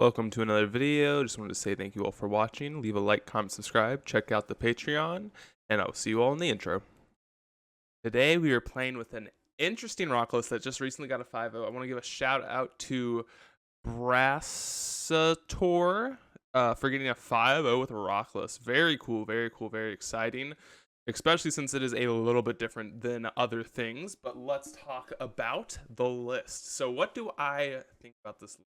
Welcome to another video. Just wanted to say thank you all for watching. Leave a like, comment, subscribe, check out the Patreon, and I'll see you all in the intro. Today we are playing with an interesting rock list that just recently got a 5-0. I want to give a shout out to Brassator for getting a 5-0 with a rock list. Very cool, very exciting, especially since it is a little bit different than other things. But let's talk about the list. So what do I think about this list?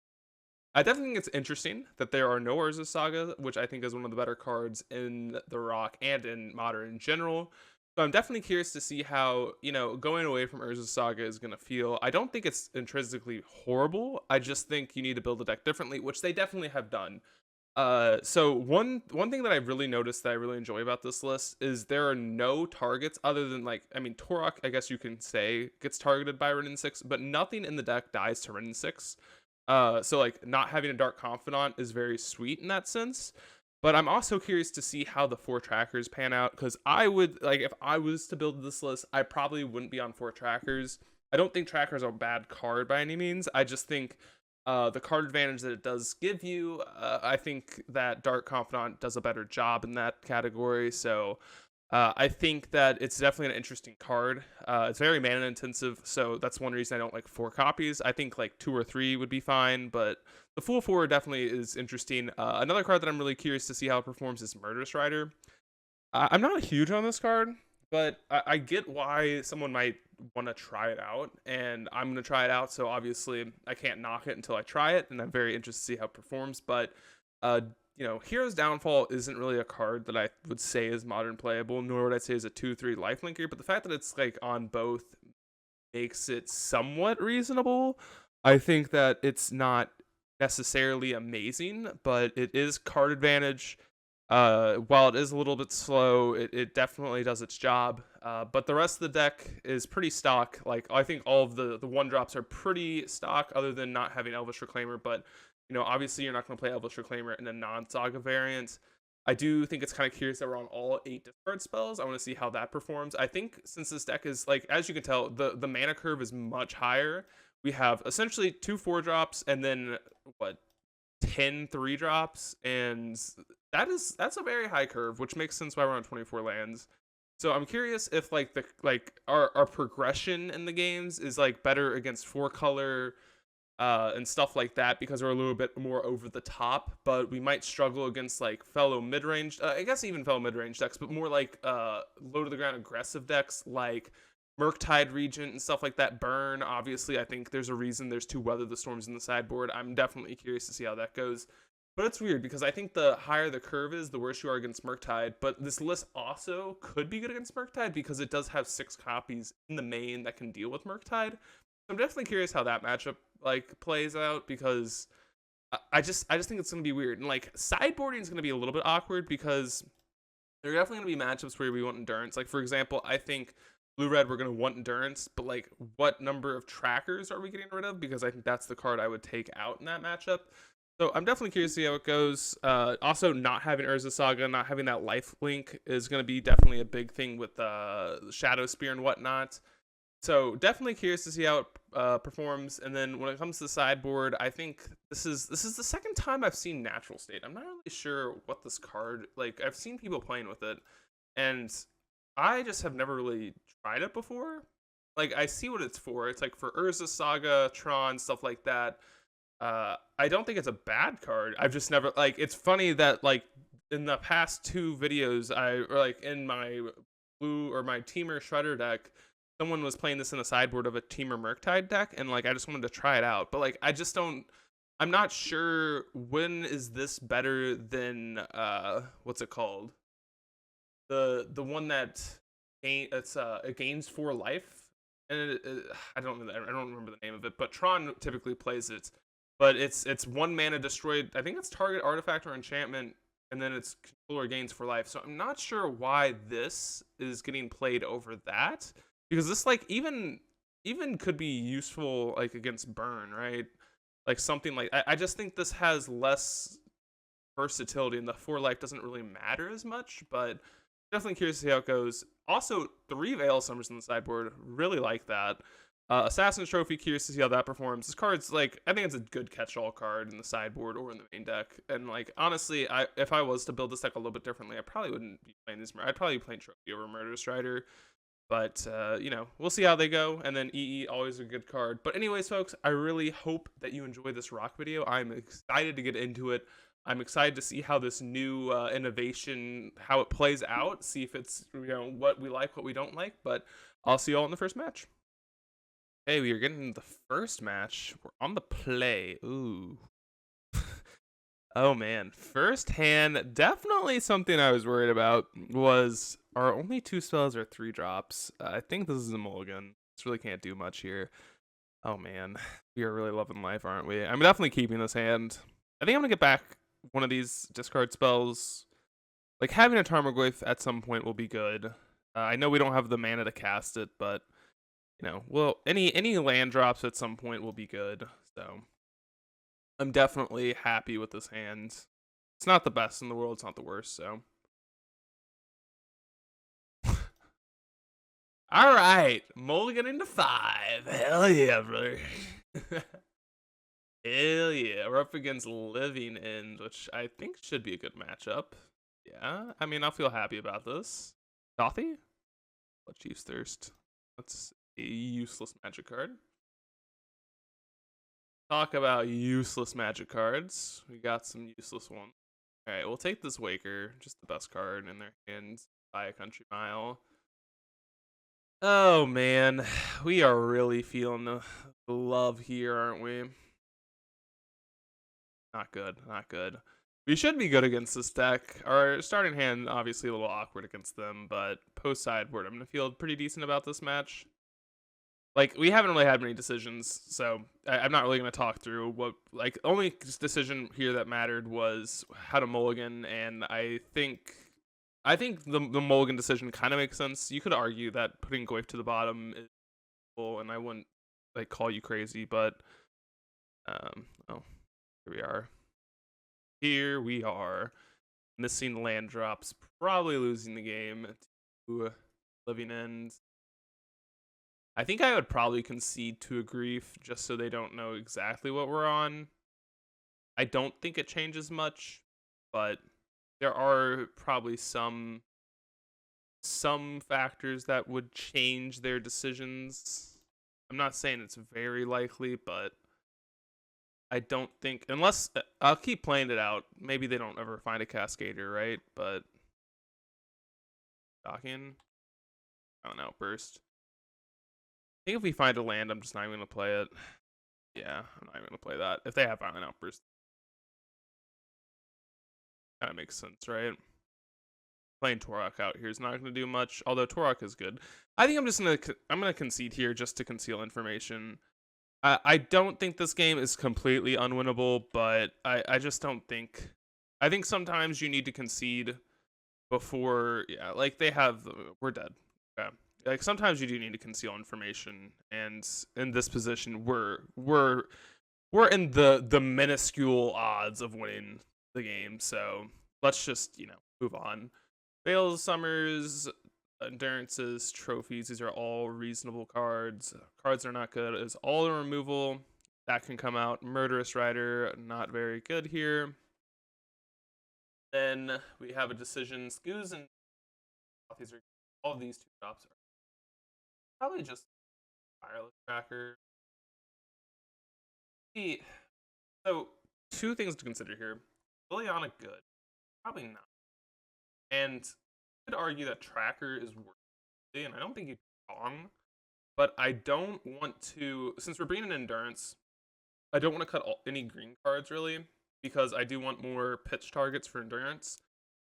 I definitely think it's interesting that there are no Urza Saga, which I think is one of the better cards in the Rock and in Modern in general. So I'm definitely curious to see how, going away from Urza Saga is going to feel. I don't think it's intrinsically horrible. I just think you need to build a deck differently, which they definitely have done. So one thing that I really noticed that I really enjoy about this list is there are no targets other than Torok, I guess you can say, gets targeted by Renin 6, but nothing in the deck dies to Renin 6. So not having a Dark Confidant is very sweet in that sense. But I'm also curious to see how the 4 trackers pan out, because I would, if I was to build this list, I probably wouldn't be on 4 trackers. I don't think trackers are a bad card by any means. I just think the card advantage that it does give you, I think that Dark Confidant does a better job in that category. So I think that it's definitely an interesting card. It's very mana intensive, so that's one reason I don't like 4 copies. I think 2 or 3 would be fine, but the full 4 definitely is interesting. Another card that I'm really curious to see how it performs is Murderous Rider. I'm not huge on this card, but I get why someone might want to try it out, and I'm going to try it out, so obviously I can't knock it until I try it, and I'm very interested to see how it performs. But Hero's Downfall isn't really a card that I would say is modern playable, nor would I say is a 2/3 lifelinker, but the fact that it's on both makes it somewhat reasonable. I think that it's not necessarily amazing, but it is card advantage. While it is a little bit slow, it definitely does its job. But the rest of the deck is pretty stock. I think all of the 1-drops are pretty stock, other than not having Elvish Reclaimer, but obviously you're not going to play Elvish Reclaimer in a non-Saga variant. I do think it's kind of curious that we're on all 8 discard spells. I want to see how that performs. I think since this deck is, as you can tell, the mana curve is much higher. We have essentially 2 4-drops and then, 10 3-drops, and that's a very high curve, which makes sense why we're on 24 lands. So I'm curious if our progression in the games is better against 4-color and stuff like that, because we're a little bit more over the top, but we might struggle against fellow mid-range, I guess even fellow mid-range decks, but more low to the ground aggressive decks like Murktide Regent and stuff like that. Burn, obviously, I think there's a reason there's 2 Weather the Storms in the sideboard. I'm definitely curious to see how that goes. But it's weird because I think the higher the curve is, the worse you are against Murktide. But this list also could be good against Murktide because it does have 6 copies in the main that can deal with Murktide. I'm definitely curious how that matchup plays out, because I just think it's gonna be weird, and sideboarding is gonna be a little bit awkward because there are definitely gonna be matchups where we want endurance. For example, I think blue-red we're gonna want endurance, but what number of trackers are we getting rid of? Because I think that's the card I would take out in that matchup. So I'm definitely curious to see how it goes. Also, not having Urza Saga, not having that life link is gonna be definitely a big thing with Shadow Spear and whatnot. So definitely curious to see how it performs. And then when it comes to the sideboard, I think this is the second time I've seen Natural State. I'm not really sure what this card, I've seen people playing with it, and I just have never really tried it before. I see what it's for. It's for Urza Saga, Tron, stuff like that. I don't think it's a bad card. I've just never, it's funny that in the past 2 videos, in my blue or my Teamer Shredder deck, someone was playing this in a sideboard of a Teamer Murktide deck, and I just wanted to try it out. But I just don't, I'm not sure when is this better than what's it called? The one that it gains 4 life, and I don't remember the name of it, but Tron typically plays it. But it's 1 mana destroyed. I think it's target artifact or enchantment, and then its controller gains 4 life. So I'm not sure why this is getting played over that, because this even could be useful against burn, right? Something I just think this has less versatility, and the 4 life doesn't really matter as much. But definitely curious to see how it goes. Also, 3 Veil Summers in the sideboard, really like that. Assassin's Trophy, curious to see how that performs. This card's like, I think it's a good catch-all card in the sideboard or in the main deck. And like, honestly, if I was to build this deck a little bit differently, I probably wouldn't be playing this. I'd probably be playing Trophy over Murderous Rider. But you know, we'll see how they go. And then EE, always a good card. But anyways, folks, I really hope that you enjoy this rock video. I'm excited to get into it. I'm excited to see how this new innovation, how it plays out. See if it's, you know, what we like, what we don't like. But I'll see you all in the first match. Hey, we are getting the first match. We're on the play. Ooh. Oh man, first hand, definitely something I was worried about was our only 2 spells are 3 drops. I think this is a mulligan. This really can't do much here. Oh man, we are really loving life, aren't we? I'm definitely keeping this hand. I think I'm gonna get back one of these discard spells. Like having a Tarmogoyf at some point will be good. I know we don't have the mana to cast it, but you know, well, any land drops at some point will be good. So I'm definitely happy with this hand. It's not the best in the world. It's not the worst. So, all right, mulligan into 5. Hell yeah, brother. Hell yeah, we're up against Living End, which I think should be a good matchup. Yeah, I mean, I'll feel happy about this. Dothy? Let's use Thirst. That's a useless magic card. Talk about useless magic cards. We got some useless ones. Alright, we'll take this Waker, just the best card in their hands by a country mile. Oh man, we are really feeling the love here, aren't we? Not good, not good. We should be good against this deck. Our starting hand, obviously a little awkward against them, but post sideboard, I'm going to feel pretty decent about this match. Like, we haven't really had many decisions, so I'm not really going to talk through what, like, only decision here that mattered was how to mulligan, and I think the mulligan decision kind of makes sense. You could argue that putting Goyf to the bottom is cool, and I wouldn't, like, call you crazy, but, oh, here we are. Here we are. Missing land drops, probably losing the game to Living End. I think I would probably concede to a Grief just so they don't know exactly what we're on. I don't think it changes much, but there are probably some factors that would change their decisions. I'm not saying it's very likely, but I don't think, unless I'll keep playing it out. Maybe they don't ever find a Cascader, right? But Docking, I don't know, Burst. I think if we find a land, I'm just not even going to play it. Yeah, I'm not even going to play that. If they have Violent Outburst, kind of makes sense, right? Playing Torok out here is not going to do much, although Torok is good. I think I'm gonna concede here just to conceal information. I don't think this game is completely unwinnable, but I just don't think. I think sometimes you need to concede before, yeah, like they have. We're dead. Okay. Like sometimes you do need to conceal information, and in this position, we're in the minuscule odds of winning the game. So let's just move on. Veils, Summers, Endurances, Trophies. These are all reasonable cards. Cards are not good. Is all the removal that can come out. Murderous Rider, not very good here. Then we have a decision. Scoos and these are all of these 2 drops are probably just Wireless Tracker. So 2 things to consider here. Liliana good, probably not. And you could argue that Tracker is worth it, and I don't think you'd be wrong. But I don't want to, since we're bringing in Endurance, I don't want to cut any green cards really, because I do want more pitch targets for Endurance.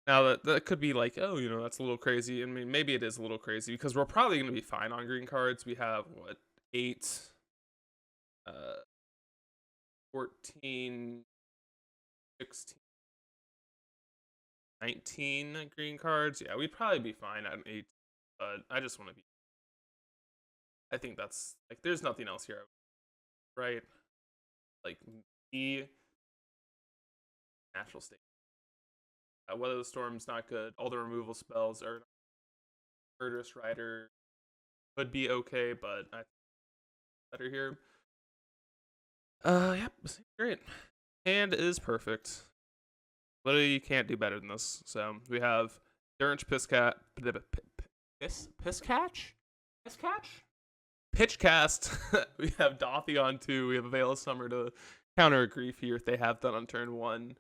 Now that could be like, oh, that's a little crazy. I mean, maybe it is a little crazy because we're probably going to be fine on green cards. We have what, 8, 14, 16, 19 green cards. Yeah, we'd probably be fine at an 8, but I just want to be. I think that's like, there's nothing else here, right? Like the natural state. Weather the Storm's not good. All the removal spells are. Murderous Rider could be okay, but better here. Yep, great. Hand is perfect. Literally, you can't do better than this. So we have Durance Piscat, Piscatch? Pitchcast. We have Dothy on 2. We have a Veil of Summer to counter a Grief here if they have that on turn 1.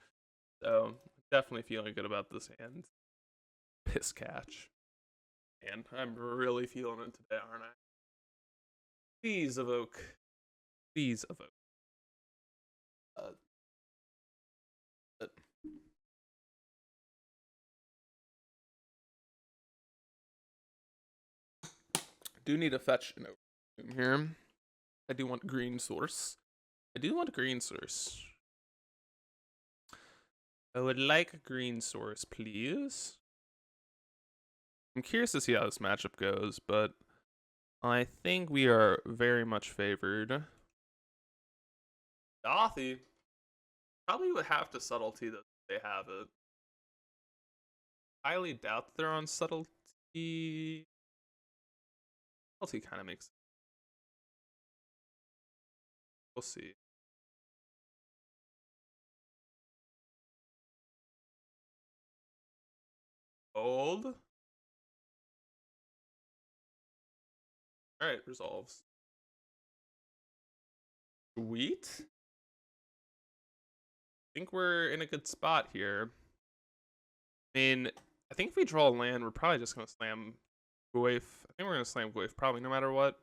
So definitely feeling good about this hand. Piscatch. And I'm really feeling it today, aren't I? Please evoke. Please evoke. Do need a fetch in here. I do want green source. I would like a green source, please. I'm curious to see how this matchup goes, but I think we are very much favored. Dothy probably would have to subtlety that they have it. Highly doubt that they're on subtlety. Subtlety kind of makes sense. We'll see. Old. Alright, resolves. Sweet. I think we're in a good spot here. I mean, I think if we draw a land, we're probably just going to slam Goyf. I think we're going to slam Goyf probably no matter what.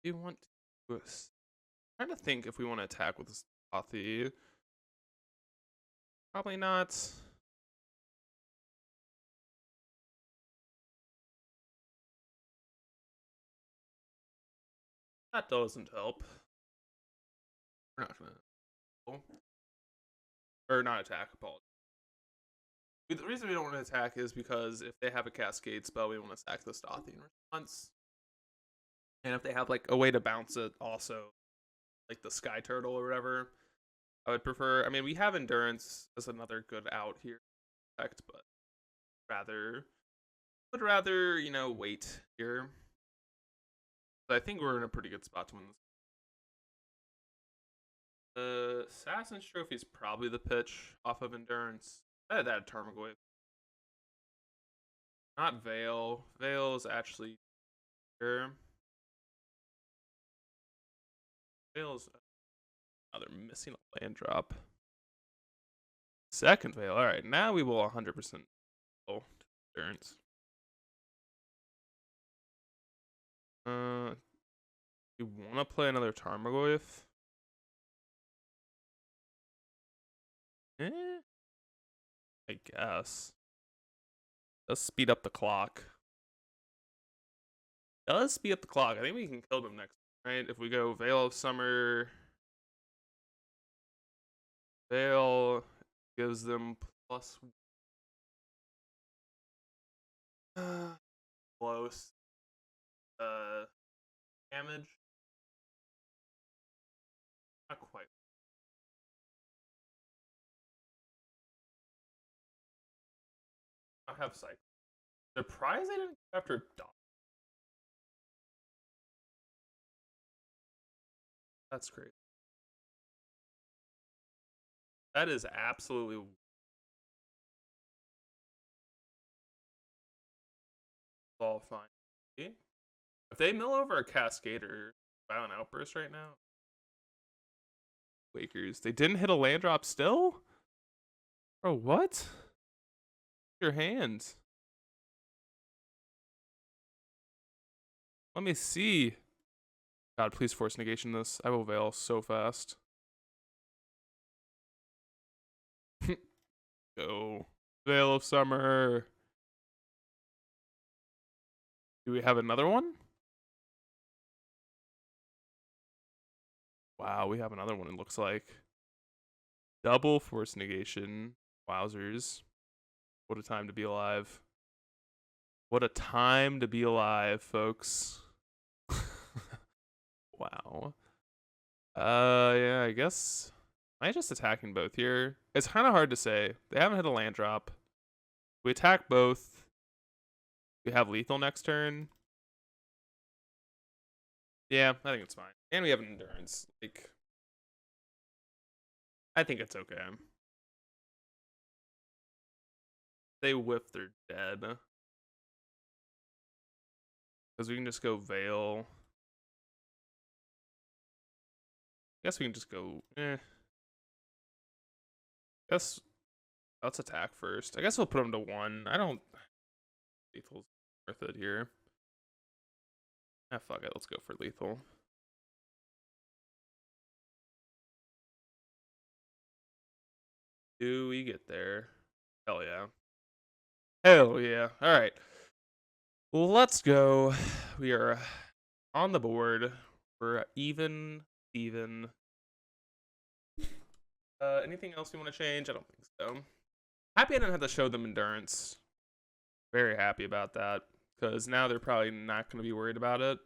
Do you want to... I'm trying to think if we want to attack with this Dothy. Probably not. That doesn't help. We're not gonna... Or not attack, apologies. The reason we don't want to attack is because if they have a Cascade spell, we want to sack this Dothy in response. And if they have like a way to bounce it also, like the Sky Turtle or whatever, I would prefer... I mean, we have Endurance as another good out here, but would rather, you know, wait here. But I think we're in a pretty good spot to win this. Assassin's Trophy is probably the pitch off of Endurance. I had that Tarmogoyf. Not Veil. Veil is actually here. Veil's another missing a land drop. Second Veil. Alright, now we will 100% Endurance. You want to play another Tarmogoyf? I guess. Does speed up the clock. I think we can kill them next, right? If we go Veil of Summer. Veil gives them plus... close. Damage. Not quite. I have sight. Surprised I didn't go after Dot. That's great. That is absolutely... all fine. If they mill over a Cascader, Violent Outburst right now. Wakers. They didn't hit a land drop still? Bro, what? Your hands. Let me see. God, please force negation this. I will Veil so fast. Go. Veil of Summer. Do we have another one? Wow, we have another one, it looks like. Double force negation. Wowzers. What a time to be alive. What a time to be alive, folks. Wow. Yeah, I guess... Am I just attacking both here? It's kind of hard to say. They haven't hit a land drop. We attack both. We have lethal next turn. Yeah, I think it's fine. And we have an endurance. Like, I think it's okay. They whiff, they're dead. Because we can just go Veil. Guess we can just go, Guess let's attack first. I guess we'll put him to 1. I don't... Lethal's worth it here. Ah, fuck it. Let's go for lethal. Do we get there? Hell yeah. Hell yeah. Alright. Let's go. We are on the board. We're even. Anything else you want to change? I don't think so. Happy I didn't have to show them endurance. Very happy about that. Because now they're probably not going to be worried about it.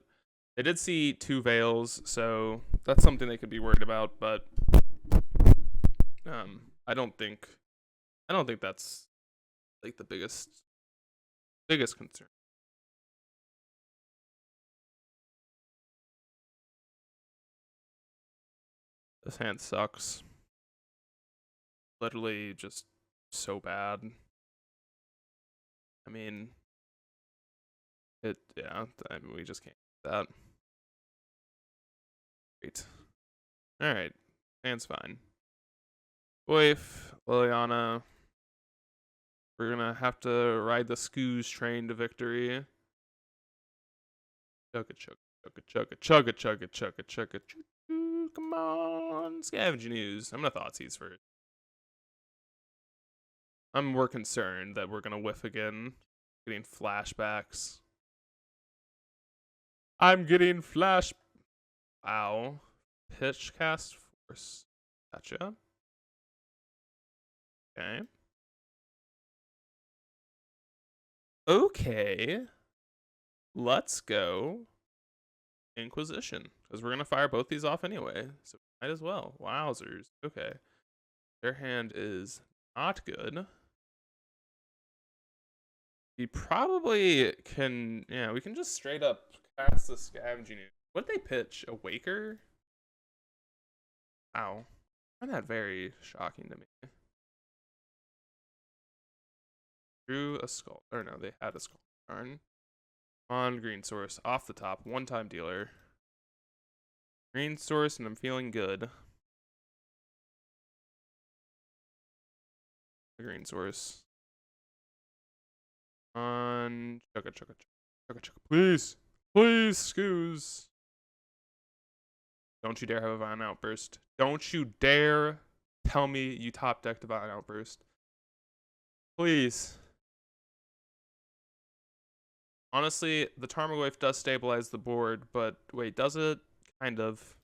They did see 2 Veils, so that's something they could be worried about, but I don't think that's like the biggest concern. This hand sucks. Literally just so bad. I mean, yeah, I mean, we just can't do that. Great. Alright. Hand's fine. Waif, Liliana. We're gonna have to ride the Scoos train to victory. Chugga chugga. Come on. Scavenging news. I'm gonna Thoughtseize first. I'm more concerned that we're gonna whiff again. Getting flashbacks. I'm getting flash. Wow. Pitch cast force. Gotcha. Okay. Okay. Let's go Inquisition. Because we're going to fire both these off anyway. So might as well. Wowzers. Okay. Their hand is not good. We probably can... Yeah, we can just straight up cast the Scavenging. What did they pitch? A Waker? Ow. I find that very shocking to me. Drew a skull. Or no, they had a skull. Darn. On green source. Off the top. One-time dealer. Green source, and I'm feeling good. The green source. On chugga. Please. Please, Scoos. Don't you dare have a Violent Outburst. Don't you dare tell me you top decked a Violent Outburst. Please. Honestly, the Tarmogoyf does stabilize the board, but wait, does it? Kind of.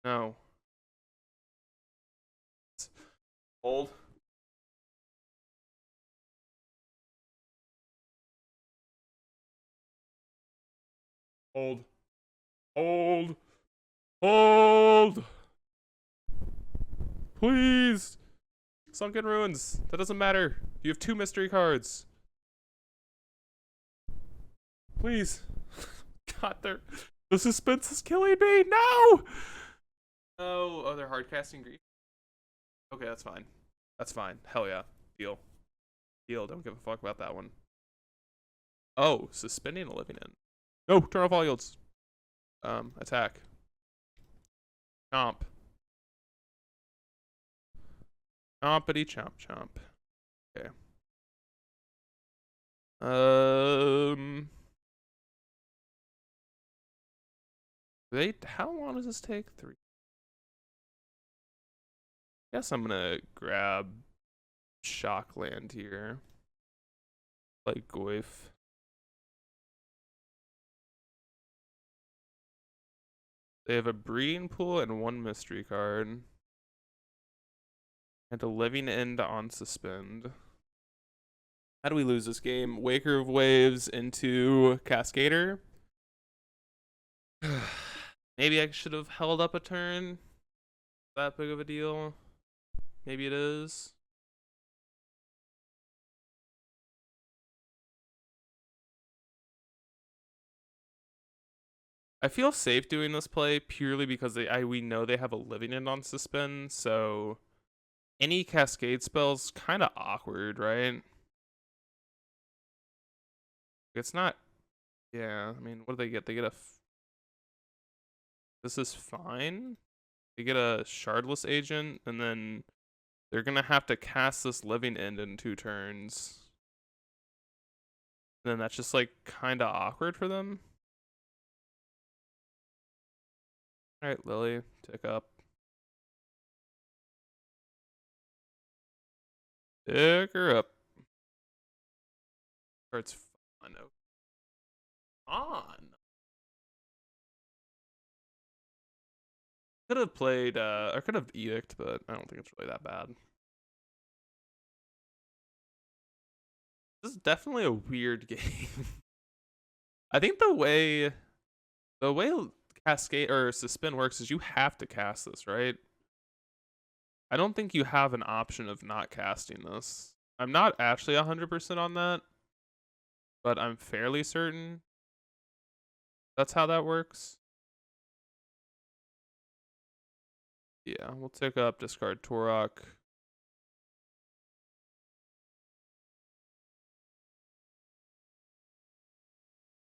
No. Hold. Hold. Hold. Hold. Please. Sunken Ruins. That doesn't matter. You have 2 mystery cards. Please. God, the suspense is killing me. No! Oh, they're hard casting Grief. Okay, that's fine. That's fine. Hell yeah. Deal. Don't give a fuck about that one. Oh, suspending a living end. No, turn off all yields. Attack. Chomp. Chompity chomp chomp. Okay. How long does this take? 3. Guess I'm gonna grab Shockland here. Like Goyf. They have a breeding pool and 1 mystery card. And a living end on suspend. How do we lose this game? Waker of Waves into Cascader. Maybe I should have held up a turn. That big of a deal? Maybe it is. I feel safe doing this play purely because we know they have a living end on suspend, so any cascade spell's kind of awkward, right? It's not. Yeah, I mean, what do they get? They get a. This is fine. They get a shardless agent, and then they're gonna have to cast this living end in 2 turns. And then that's just like kind of awkward for them. All right, Lily, tick up. Pick her up. Or it's fun. On. Could have played, I could have Edict, but I don't think it's really that bad. This is definitely a weird game. I think the way Cascade or Suspend works is you have to cast this, right? I don't think you have an option of not casting this. I'm not actually 100% on that, but I'm fairly certain that's how that works. Yeah, we'll take up, discard Torok.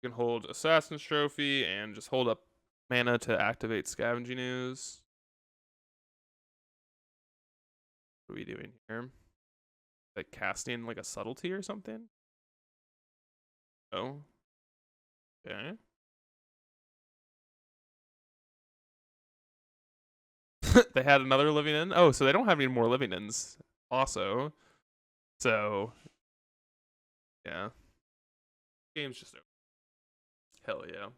You can hold Assassin's Trophy and just hold up mana to activate Scavenging Ooze. What are we doing here? Like casting like a subtlety or something? Oh. Okay. They had another living end? Oh, so they don't have any more living ends also. So, yeah. Game's just over. Hell yeah.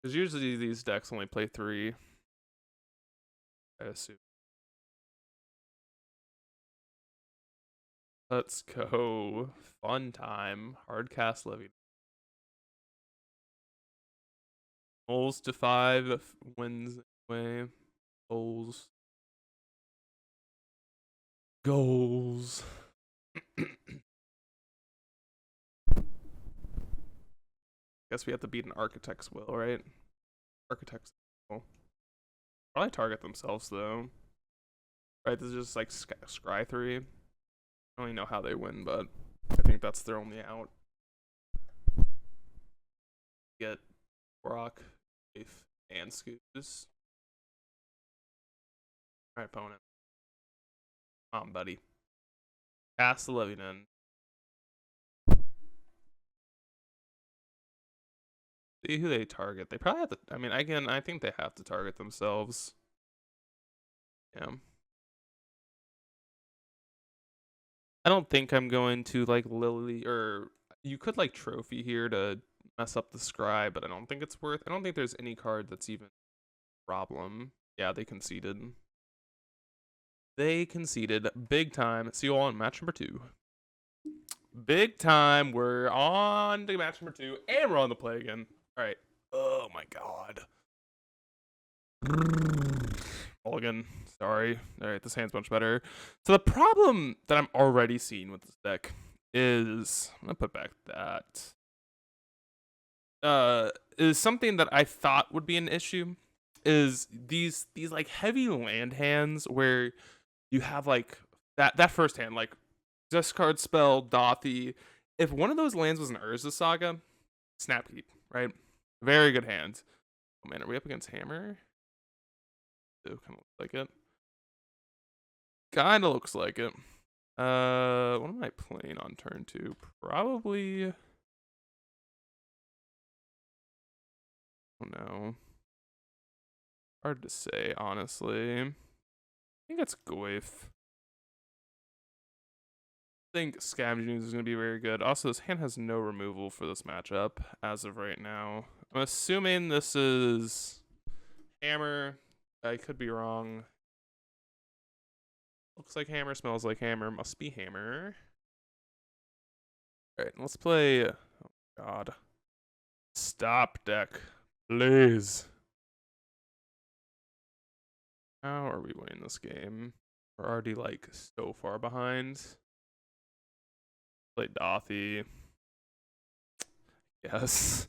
Because usually these decks only play 3. I assume. Let's go. Fun time. Hardcast living. Goals to 5 wins away. Goals. Goals. Guess we have to beat an Architect's Will, right? Architect's Will. Probably target themselves, though. Right, this is just like Scry 3. I don't even know how they win, but I think that's their only out. Get Brock, Faith, and Scoos. Alright, opponent. Come on, buddy. Cast the living end. See who they target. They probably have to. I mean, again, I think they have to target themselves. Yeah. I don't think I'm going to like Lily, or you could like Trophy here to mess up the Scry, but I don't think it's worth. I don't think there's any card that's even a problem. Yeah, they conceded. They conceded big time. See you all in match number 2. Big time. We're on to match number 2, and we're on the play again. All right. Oh my god. Mulligan. Sorry. All right, this hand's much better. So the problem that I'm already seeing with this deck is, I'm gonna put back that. Is something that I thought would be an issue. Is these like heavy land hands where you have like that first hand, like discard spell, Dothy. If one of those lands was an Urza Saga, Snapkeep, right? Very good hand. Oh man, are we up against Hammer? Kind of looks like it. Kind of looks like it. What am I playing on turn 2? Probably. Oh no. Hard to say, honestly. I think it's Goif. I think Scavenging is going to be very good. Also, this hand has no removal for this matchup as of right now. I'm assuming this is Hammer. I could be wrong. Looks like Hammer, smells like Hammer. Must be Hammer. Alright, let's play. Oh, God. Stop deck. Please. How are we winning this game? We're already, like, so far behind. Play Dothy. Yes.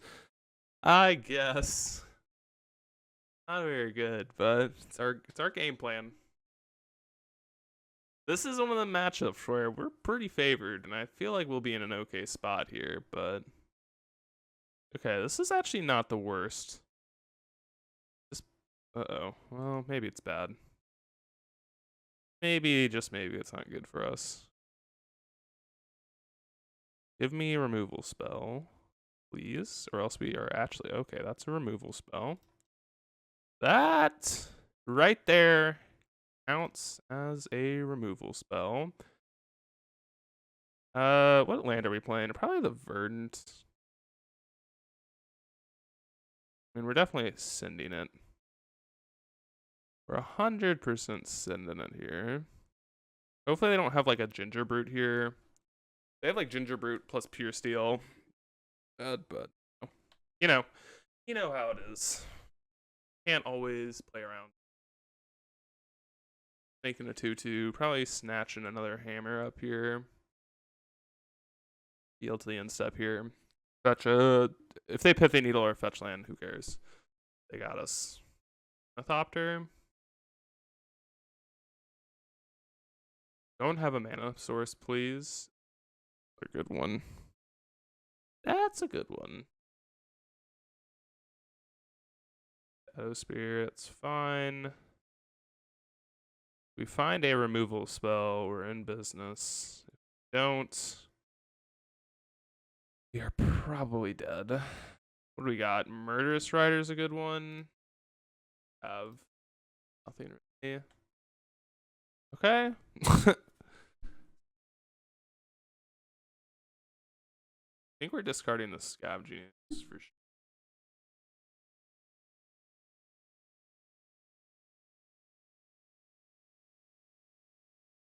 I guess. Not very good, but it's our game plan. This is one of the matchups where we're pretty favored, and I feel like we'll be in an okay spot here, but okay, this is actually not the worst. This, uh-oh. Well, maybe it's bad. Maybe, just maybe, it's not good for us. Give me a removal spell, please, or else we are actually okay. That's a removal spell. That right there counts as a removal spell. What land are we playing? Probably the Verdant. I mean, we're definitely sending it. We're 100% sending it here. Hopefully they don't have like a Ginger Brute here. They have like Ginger Brute plus Pure Steel. But you know, you know how it is. Can't always play around. Making a 2/2, probably snatching another hammer up here. Yield to the end step here. Fetch a. If they Pithy Needle or fetch land, who cares? They got us. Ornithopter. Don't have a mana source, please. A good one. That's a good one. Shadow Spirit's fine. We find a removal spell, we're in business. If we don't, we are probably dead. What do we got? Murderous Rider's a good one. Have nothing really. Okay. I think we're discarding the Scav Genius for sure.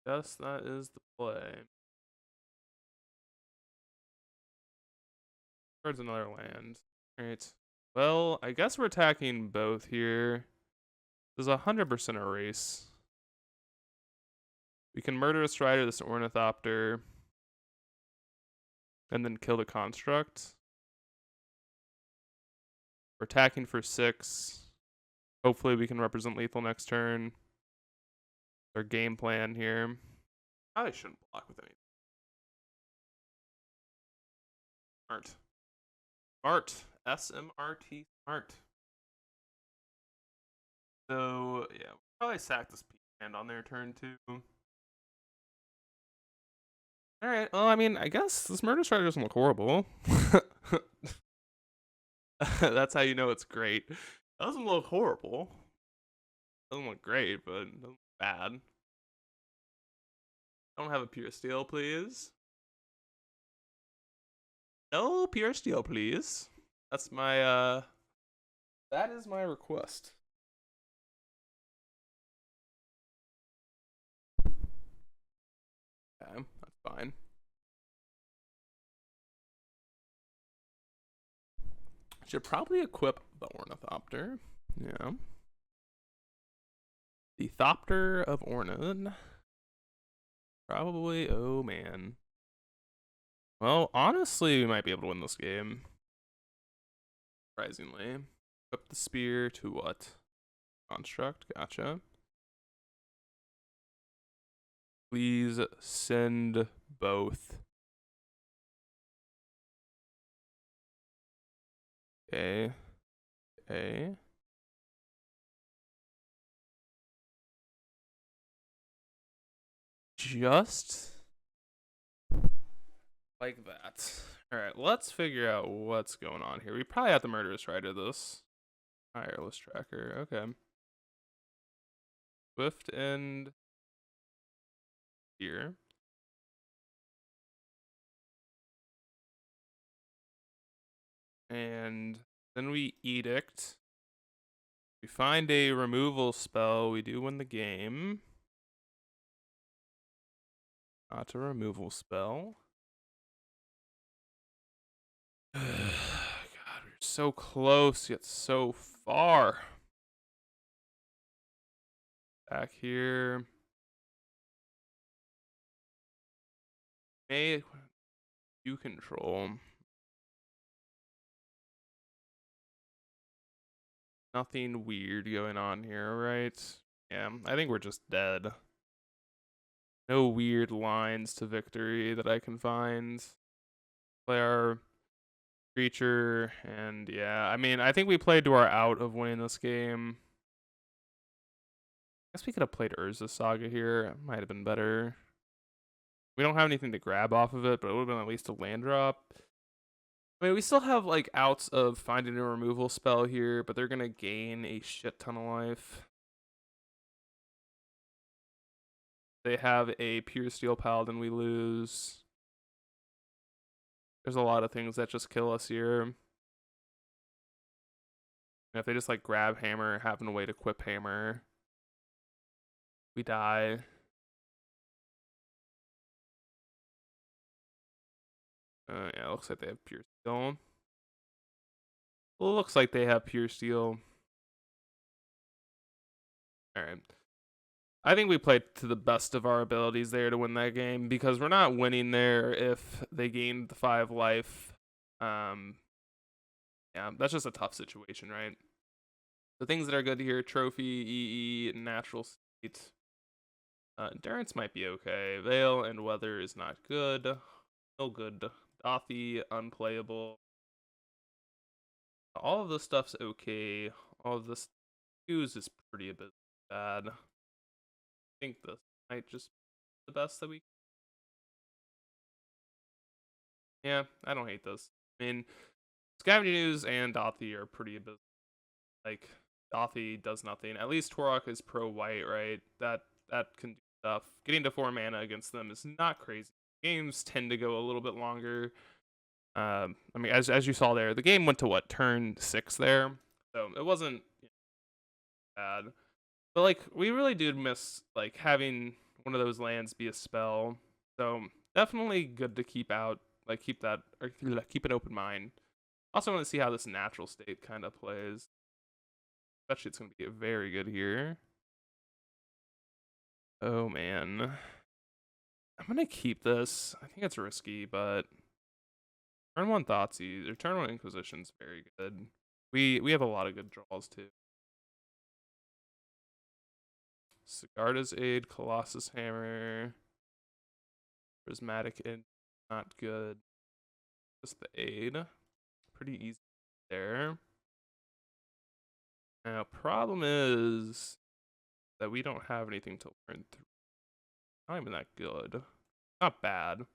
Yes, that is the play. Towards another land. Alright. Well, I guess we're attacking both here. This is 100% a race. We can murder a Strider, this Ornithopter, and then kill the Construct. We're attacking for 6. Hopefully we can represent lethal next turn. Our game plan here. Probably shouldn't block with anything. Smart. Smart. SMRT smart. So, yeah, we'll probably sack this hand on their turn too. Alright, well, I mean, I guess this Murder Strider doesn't look horrible. That's how you know it's great. It doesn't look horrible. It doesn't look great, but it doesn't look bad. Don't have a Pure Steel, please. No Pure Steel, please. That's my, that is my request. Okay, that's fine. Should probably equip the Ornithopter. Yeah. The Thopter of Ornid. Probably, oh man. Well, honestly, we might be able to win this game. Surprisingly. Equip the spear to what? Construct, gotcha. Please send both. Okay. Okay. Just like that. Alright, let's figure out what's going on here. We probably have to Murderous Rider this. Tireless Tracker, okay. Swift End here. And then we Edict. We find a removal spell. We do win the game. Not a removal spell. God, we're so close yet so far. Back here. May you control. Nothing weird going on here, right? Yeah, I think we're just dead. No weird lines to victory that I can find. Play our creature, and yeah, I mean, I think we played to our out of winning this game. I guess we could have played Urza Saga here. It might have been better. We don't have anything to grab off of it, but it would have been at least a land drop. I mean, we still have like outs of finding a removal spell here, but they're gonna gain a shit ton of life. They have a Pure Steel Paladin, we lose. There's a lot of things that just kill us here. And if they just like grab Hammer, have a way to equip Hammer, we die. Yeah, it looks like they have Pure Steel. Well, it looks like they have Pure Steel. Alright. I think we played to the best of our abilities there to win that game because we're not winning there if they gained the 5 life. Yeah, that's just a tough situation, right? The things that are good here: Trophy, EE, Natural State. Endurance might be okay. Veil and Weather is not good. No good. Dothy, unplayable. All of this stuff's okay. All of this use is pretty a bit bad. I think this might just be the best that we. Yeah, I don't hate this. I mean, Scavenging News and Dothy are pretty abysmal. Like, Dothy does nothing. At least Torok is pro white, right? That can do stuff. Getting to 4 mana against them is not crazy. Games tend to go a little bit longer. I mean, as you saw there, the game went to what, turn 6 there, so it wasn't bad. But like, we really did miss like having one of those lands be a spell. So definitely good to keep out, like keep that or keep an open mind. Also want to see how this natural state kind of plays. Especially it's going to be very good here. Oh man, I'm gonna keep this. I think it's risky, but turn 1 Thoughtseize or turn 1 Inquisition's very good. We have a lot of good draws too. Sigarda's Aid, Colossus Hammer, Prismatic Int, not good. Just the Aid, pretty easy there. Now, problem is that we don't have anything to learn through. Not even that good. Not bad. See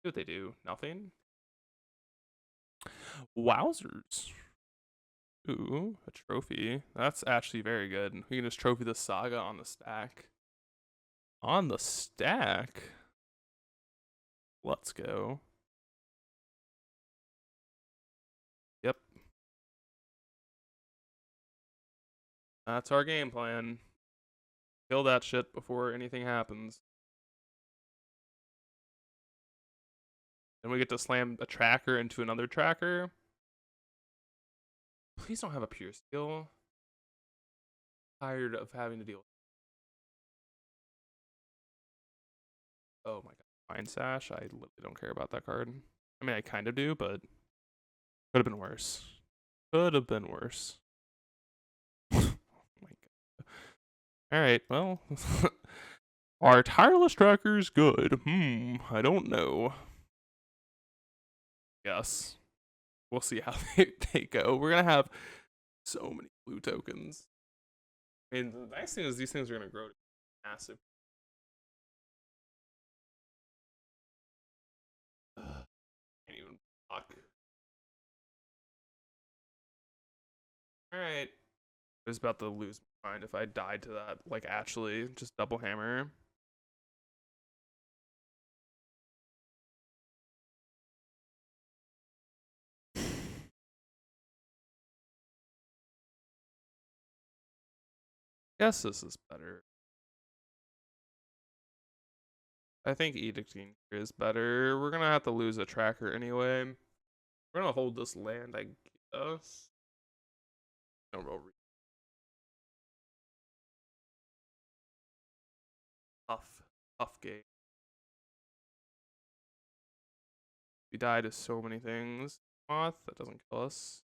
what they do. Nothing. Wowzers. Ooh, a trophy. That's actually very good. We can just trophy the Saga on the stack. On the stack? Let's go. Yep. That's our game plan. Kill that shit before anything happens. Then we get to slam a tracker into another tracker. Please don't have a Pure Steel. Tired of having to deal with. Oh my god. Mind Sash. I literally don't care about that card. I mean, I kind of do, but could have been worse. Could have been worse. Oh my god. Alright, well. Are tireless trackers good? I don't know. Yes. We'll see how they go. We're gonna have so many blue tokens. I mean, the nice thing is these things are gonna grow to massive. Can't even block. Alright. I was about to lose my mind if I died to that. Like, actually, just double hammer. Guess this is better. I think Edicting is better. We're gonna have to lose a tracker anyway. We're gonna hold this land, I guess. No real tough game. We died to so many things. Moth, that doesn't kill us.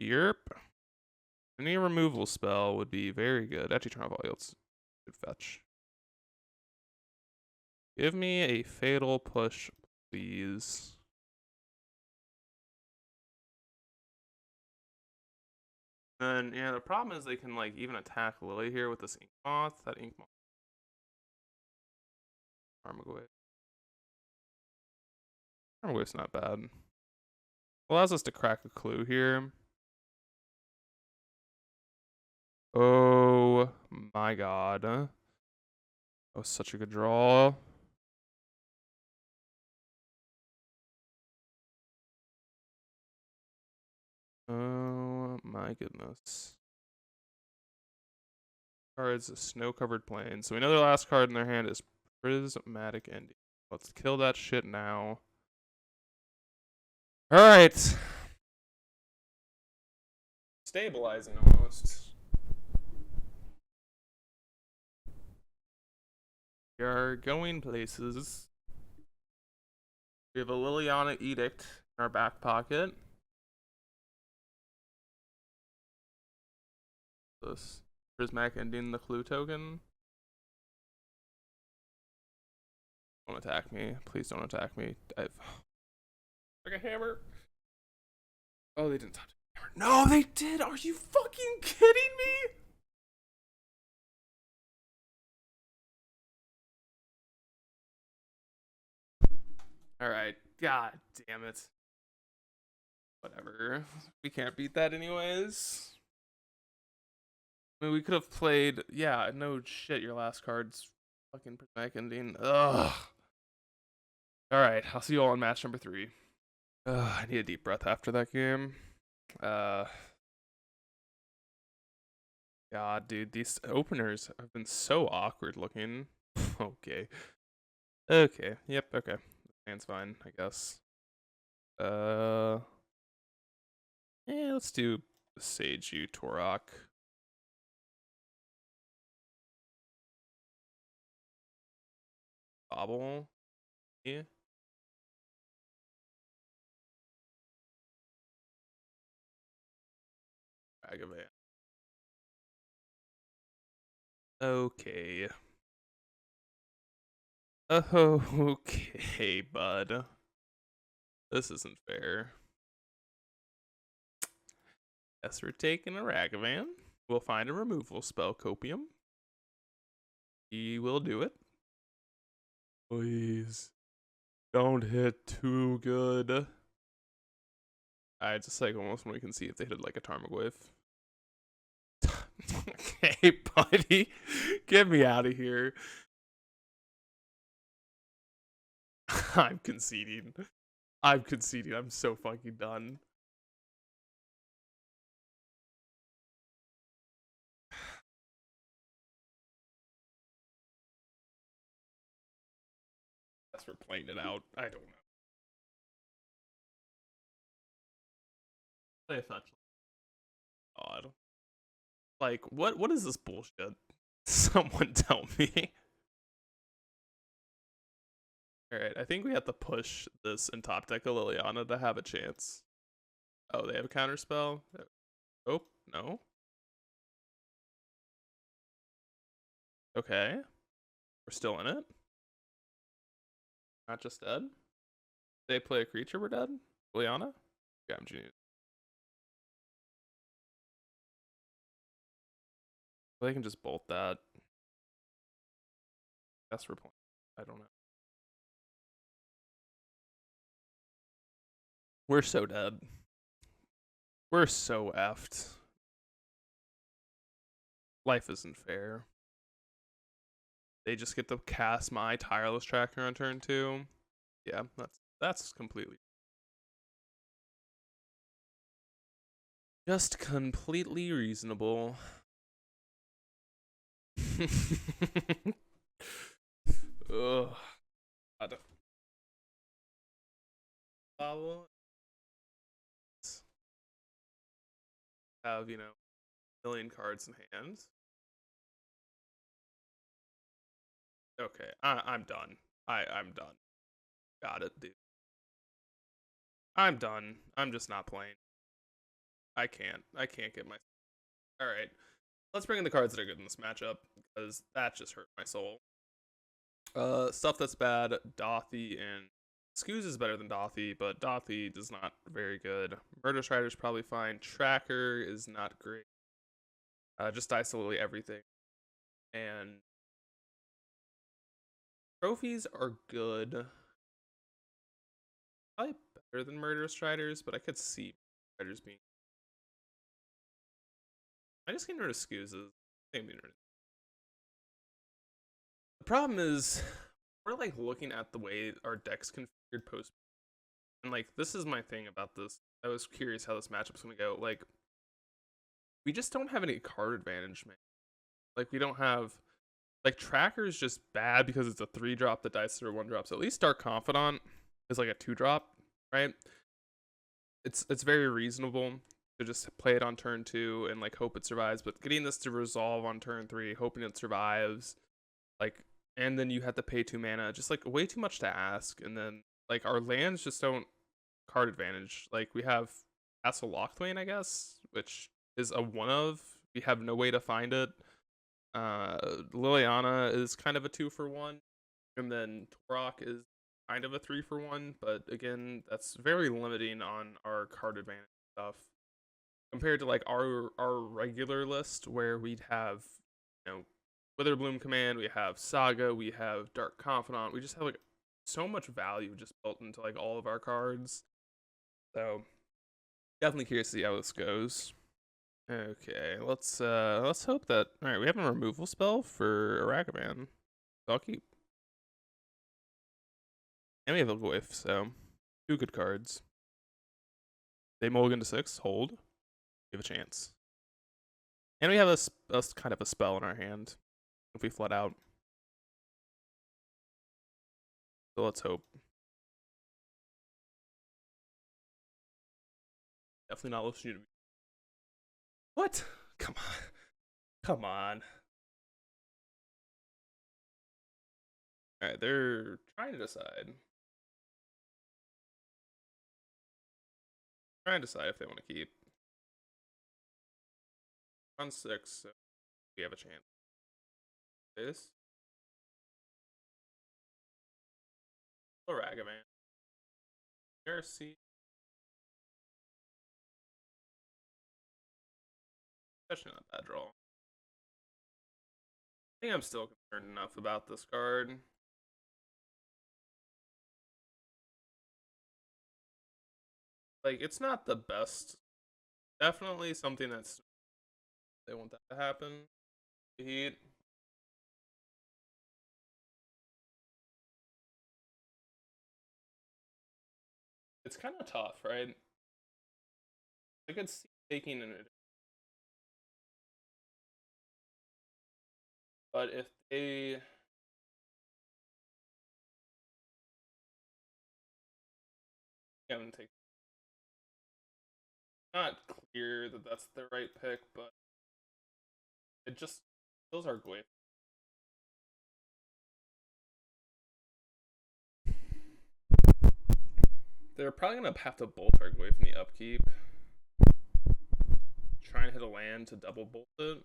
Yerp. Any removal spell would be very good. Actually, turn off all yields. Good fetch. Give me a fatal push, please. And yeah, the problem is they can like even attack Lily here with this ink moth. That ink moth. Armaguave. Armaguave's not bad. Allows us to crack a clue here. Oh my god. That was such a good draw. Oh my goodness. Cards, snow-covered plain. So we know their last card in their hand is Prismatic Ending. Let's kill that shit now. Alright. Stabilizing almost. We are going places. We have a Liliana Edict in our back pocket. This Prismatic Ending, the clue token. Don't attack me. Please don't attack me. I've like a hammer. Oh, they didn't touch the hammer. No, they did. Are you fucking kidding me? All right. God damn it. Whatever. We can't beat that anyways. I mean, we could have played. Yeah, no shit. Your last card's fucking Prismatic Ending. Ugh. All right. I'll see you all in match number 3. I need a deep breath after that game. God, dude, these openers have been so awkward looking. Okay. Okay. Yep. Okay. Hand's fine, I guess. Yeah, let's do Sage U Torok. Bobble. Yeah. Ragavan. Okay. Oh, okay, bud. This isn't fair. Guess we're taking a Ragavan. We'll find a removal spell, Copium. He will do it. Please. Don't hit too good. I just like almost when we can see if they hit like a Tarmogoyf. Okay, buddy. Get me out of here. I'm conceding. I'm conceding. I'm so fucking done. Guess we're playing it out. I don't know. Play a fetch. God. Like, what is this bullshit? Someone tell me. Alright, I think we have to push this and top deck a Liliana to have a chance. Oh, they have a counter spell? Oh, no. Okay. We're still in it. Not just dead. They play a creature, we're dead? Liliana? Yeah, I'm genius. Well, they can just bolt that. Guess we're playing. I don't know. We're so dead. We're so effed. Life isn't fair. They just get to cast my Tireless Tracker on turn 2. Yeah, that's completely. Just completely reasonable. Ugh. Have, a million cards in hand. Okay, I'm done. I'm done. Got it, dude. I'm done. I'm just not playing. I can't get my. All right, let's bring in the cards that are good in this matchup because that just hurt my soul. Stuff that's bad. Dothy and Skooz is better than Dothy, but Dothy is not very good. Murder Strider's probably fine. Tracker is not great. Just dies to literally everything. And trophies are good. Probably better than Murder Striders, but I could see Striders being. I just get rid of Skoozes. The problem is, we're like looking at the way our deck's configured post. And like, this is my thing about this. I was curious how this matchup's gonna go. Like, we just don't have any card advantage, man. Like, we don't have. Like, Tracker's just bad because it's a 3-drop that dies through 1-drops. At least Dark Confidant is like a 2-drop, right? It's very reasonable to just play it on turn 2 and like hope it survives. But getting this to resolve on turn 3, hoping it survives, like, and then you have to pay 2 mana, just like way too much to ask. And then like our lands just don't card advantage. Like we have Castle Locthwain, I guess, which is a 1-of. We have no way to find it. Liliana is kind of a 2-for-1, and then Torok is kind of a 3-for-1, but again, that's very limiting on our card advantage stuff compared to like our regular list where we'd have, you know, Witherbloom Command, we have Saga, we have Dark Confidant, we just have like so much value just built into like all of our cards. So definitely curious to see how this goes. Okay, let's hope that. All right, we have a removal spell for Aragaman. So I'll keep. And we have Elgoif, so 2 good cards. They mulligan to 6, hold. We have a chance. And we have a kind of a spell in our hand if we flood out. So let's hope. Definitely not listening to me. What? Come on. Come on. Alright, they're trying to decide. Trying to decide if they want to keep. On 6, so we have a chance. This. Ragavan. Mercy. Actually not bad draw. I think I'm still concerned enough about this card. Like, it's not the best. Definitely something that's. They want that to happen. Heat. It's kind of tough, right? I could see taking an. But if they. Yeah, I'm gonna take. Not clear that that's the right pick, but it just. Those are Glyph. They're probably gonna have to bolt our Glyph in the upkeep. Try and hit a land to double bolt it.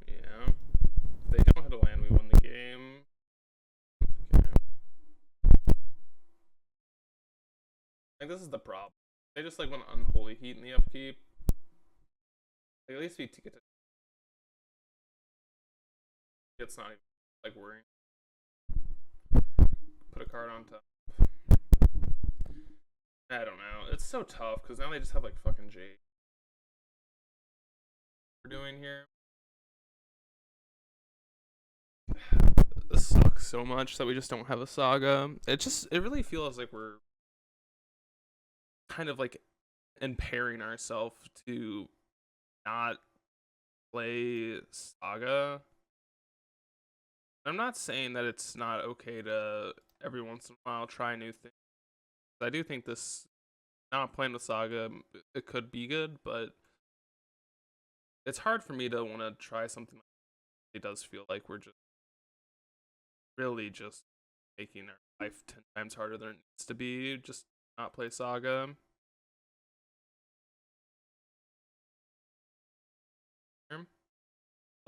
Yeah. If they don't hit a land, we win the game. Okay. I think this is the problem. They just like want Unholy Heat in the upkeep. Like, at least we get to. It's not even like worrying. Put a card on top. I don't know. It's so tough because now they just have like fucking Jade. We're doing here. This sucks so much that we just don't have a Saga. It really feels like we're kind of like impairing ourselves to not play Saga. I'm not saying that it's not okay to every once in a while try new things. I do think this not playing with Saga, it could be good, but it's hard for me to want to try something like that. It does feel like we're just really just making our life 10 times harder than it needs to be. Just not play Saga.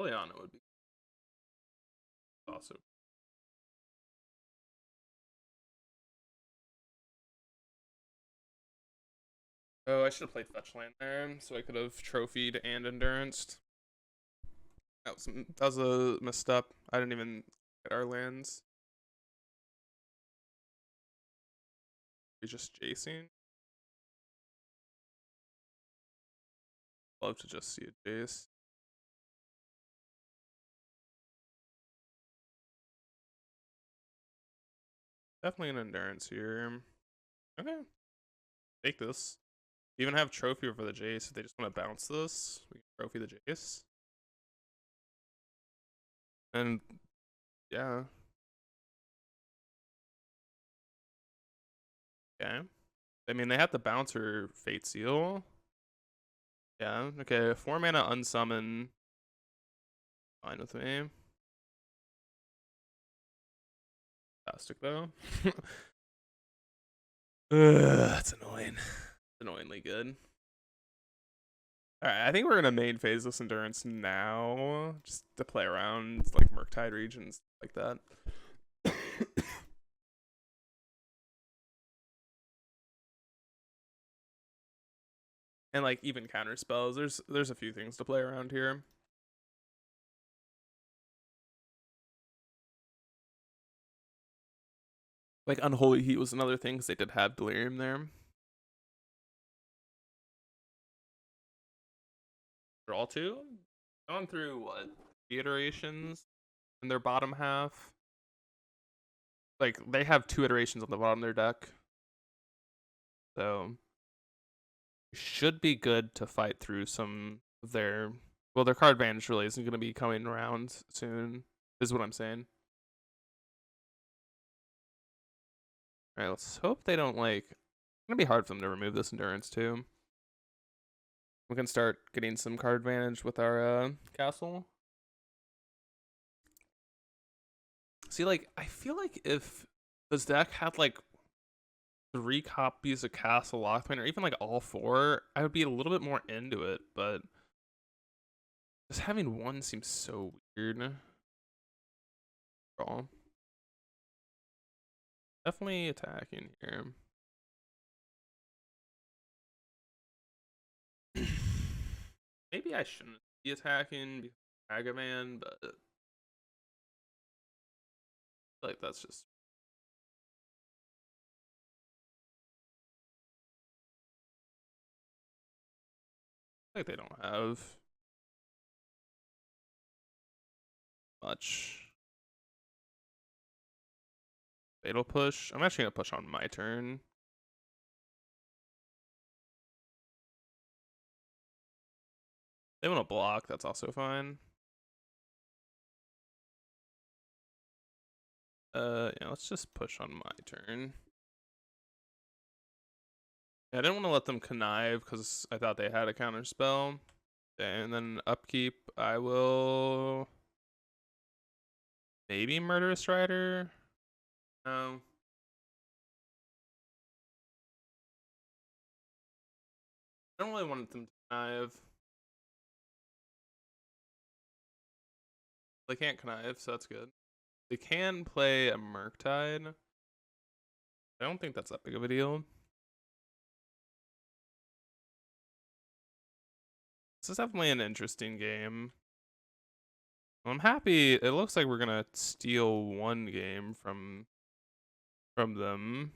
Liliana would be awesome. Oh, I should have played fetch land there, so I could have trophied and enduranced. That was a misstep. I didn't even get our lands. He's just chasing. Love to just see a Jace. Definitely an endurance here. Okay. Take this. Even have trophy for the Jace. If they just want to bounce this, we can trophy the Jace. And yeah. Okay. I mean, they have the bouncer Fate Seal. Yeah. Okay. 4 mana unsummon. Fine with me. Fantastic though. That's annoying. It's annoyingly good. Alright, I think we're gonna main phase this endurance now. Just to play around like Murktide regions like that. And like even counter spells. There's a few things to play around here. Like Unholy Heat was another thing because they did have Delirium there. Draw two? Going through what? The iterations in their bottom half. Like they have 2 iterations on the bottom of their deck. So should be good to fight through some of their their card advantage really isn't gonna be coming around soon, is what I'm saying. Alright, let's hope they don't like it's gonna be hard for them to remove this endurance too. We can start getting some card advantage with our castle. See, like, I feel like if this deck had like 3 copies of Castle Lockman, or even like all 4, I would be a little bit more into it, but just having 1 seems so weird. Draw. Definitely attacking here. Maybe I shouldn't be attacking because Agaman, but I feel like that's just like they don't have much. Fatal push. I'm actually gonna push on my turn. They want to block. That's also fine. Yeah. Let's just push on my turn. Yeah, I didn't want to let them connive because I thought they had a counter spell. Okay, and then upkeep. I will maybe Murderous Strider. No. I don't really want them to connive. They can't connive, so that's good. They can play a Murktide. I don't think that's that big of a deal. This is definitely an interesting game. I'm happy. It looks like we're gonna steal 1 game from them.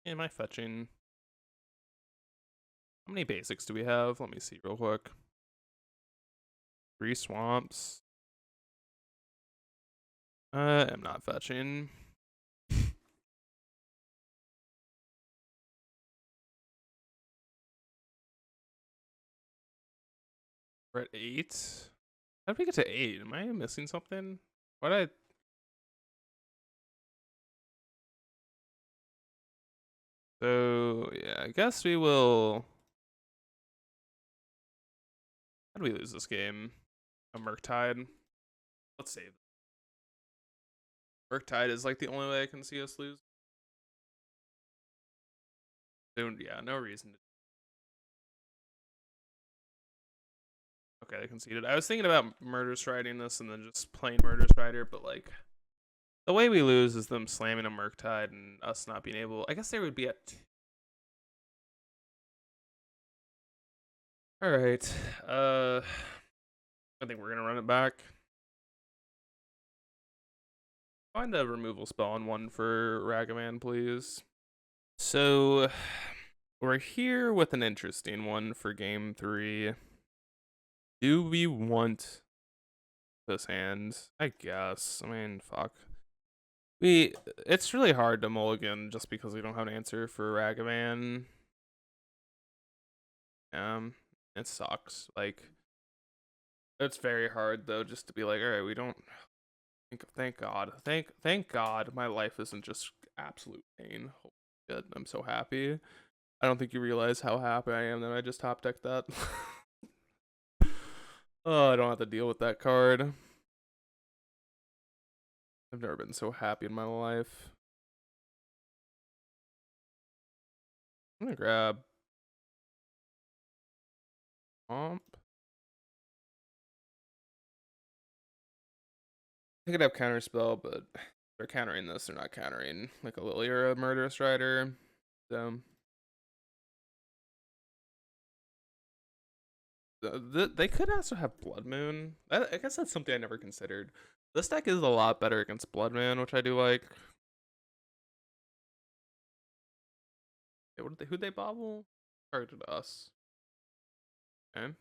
Am I fetching? How many basics do we have? Let me see real quick. 3 swamps. I'm not fetching. We're at 8. How did we get to 8? Am I missing something? Why did I? So yeah, I guess we will. How do we lose this game? A Murktide. Let's save. Murktide is like the only way I can see us lose. So yeah, no reason to Okay, they conceded. I was thinking about Murder Striding this and then just plain Murder Strider, but like the way we lose is them slamming a Murktide and us not being able. I guess they would be at. All right. I think we're gonna run it back. Find a removal spell on one for Ragavan, please. So we're here with an interesting one for game 3. Do we want this hand? I guess. I mean, fuck. It's really hard to mulligan just because we don't have an answer for Ragavan. It sucks. Like, it's very hard though, just to be like, all right, we don't. Thank God. Thank God, my life isn't just absolute pain. Holy shit, I'm so happy. I don't think you realize how happy I am that I just top decked that. Oh, I don't have to deal with that card. I've never been so happy in my life. I'm gonna grab Pomp. I could have Counterspell, but they're countering this. They're not countering like a Lily or a Murderous Rider. So they could also have Blood Moon. I guess that's something I never considered. This deck is a lot better against Blood Moon, which I do like. Who'd they bobble? Targeted us. Okay.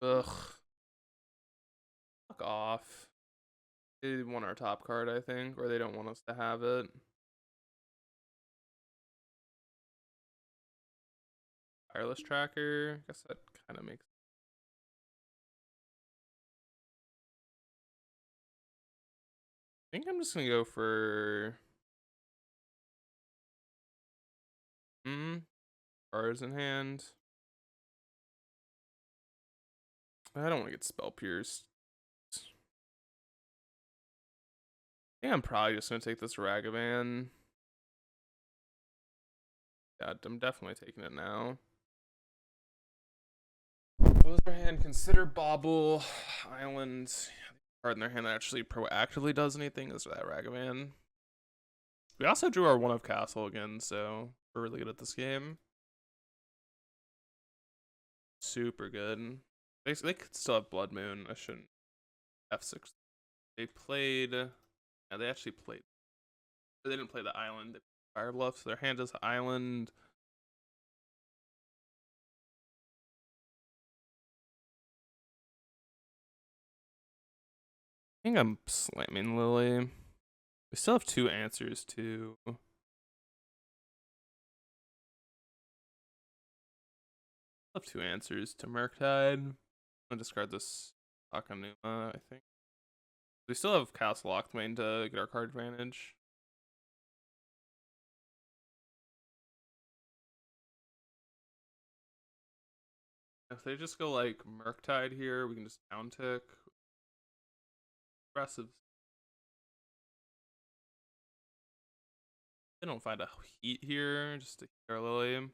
Ugh. Fuck off. They want our top card, I think, or they don't want us to have it. Wireless tracker. I guess that kind of makes. I think I'm just gonna go for. Cards in hand. I don't want to get spell pierced. I think I'm probably just gonna take this Ragavan. Yeah, I'm definitely taking it now. What was their hand? Consider Bobble, Island. Card in their hand that actually proactively does anything is that Ragavan. We also drew our 1 of Castle again, so we're really good at this game. Super good. They could still have Blood Moon. I shouldn't. F6. They played. Yeah, they actually played. They didn't play the Island. They played Fire Bluff, so their hand is Island. I think I'm slamming Lily. We still have 2 answers to. Have 2 answers to Murktide. I'm gonna discard this Akanuma, I think. We still have Castle Lockmain to get our card advantage. If they just go like Murktide here, we can just down tick. Aggressive. They don't find a heat here, just to heal our Lily.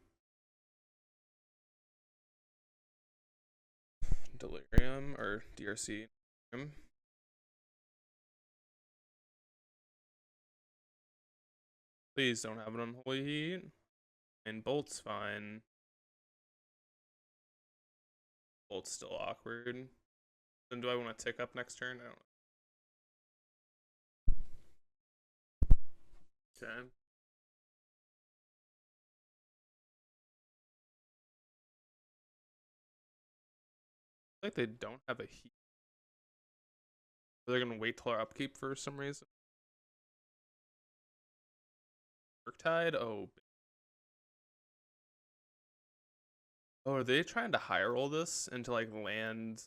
Delirium or DRC. Please don't have an Unholy Heat. And Bolt's fine. Bolt's still awkward. Then do I want to tick up next turn? I don't know. Okay. Like they don't have a heat. They're gonna wait till our upkeep for some reason. Murktide? Oh. Oh, are they trying to high roll this into like land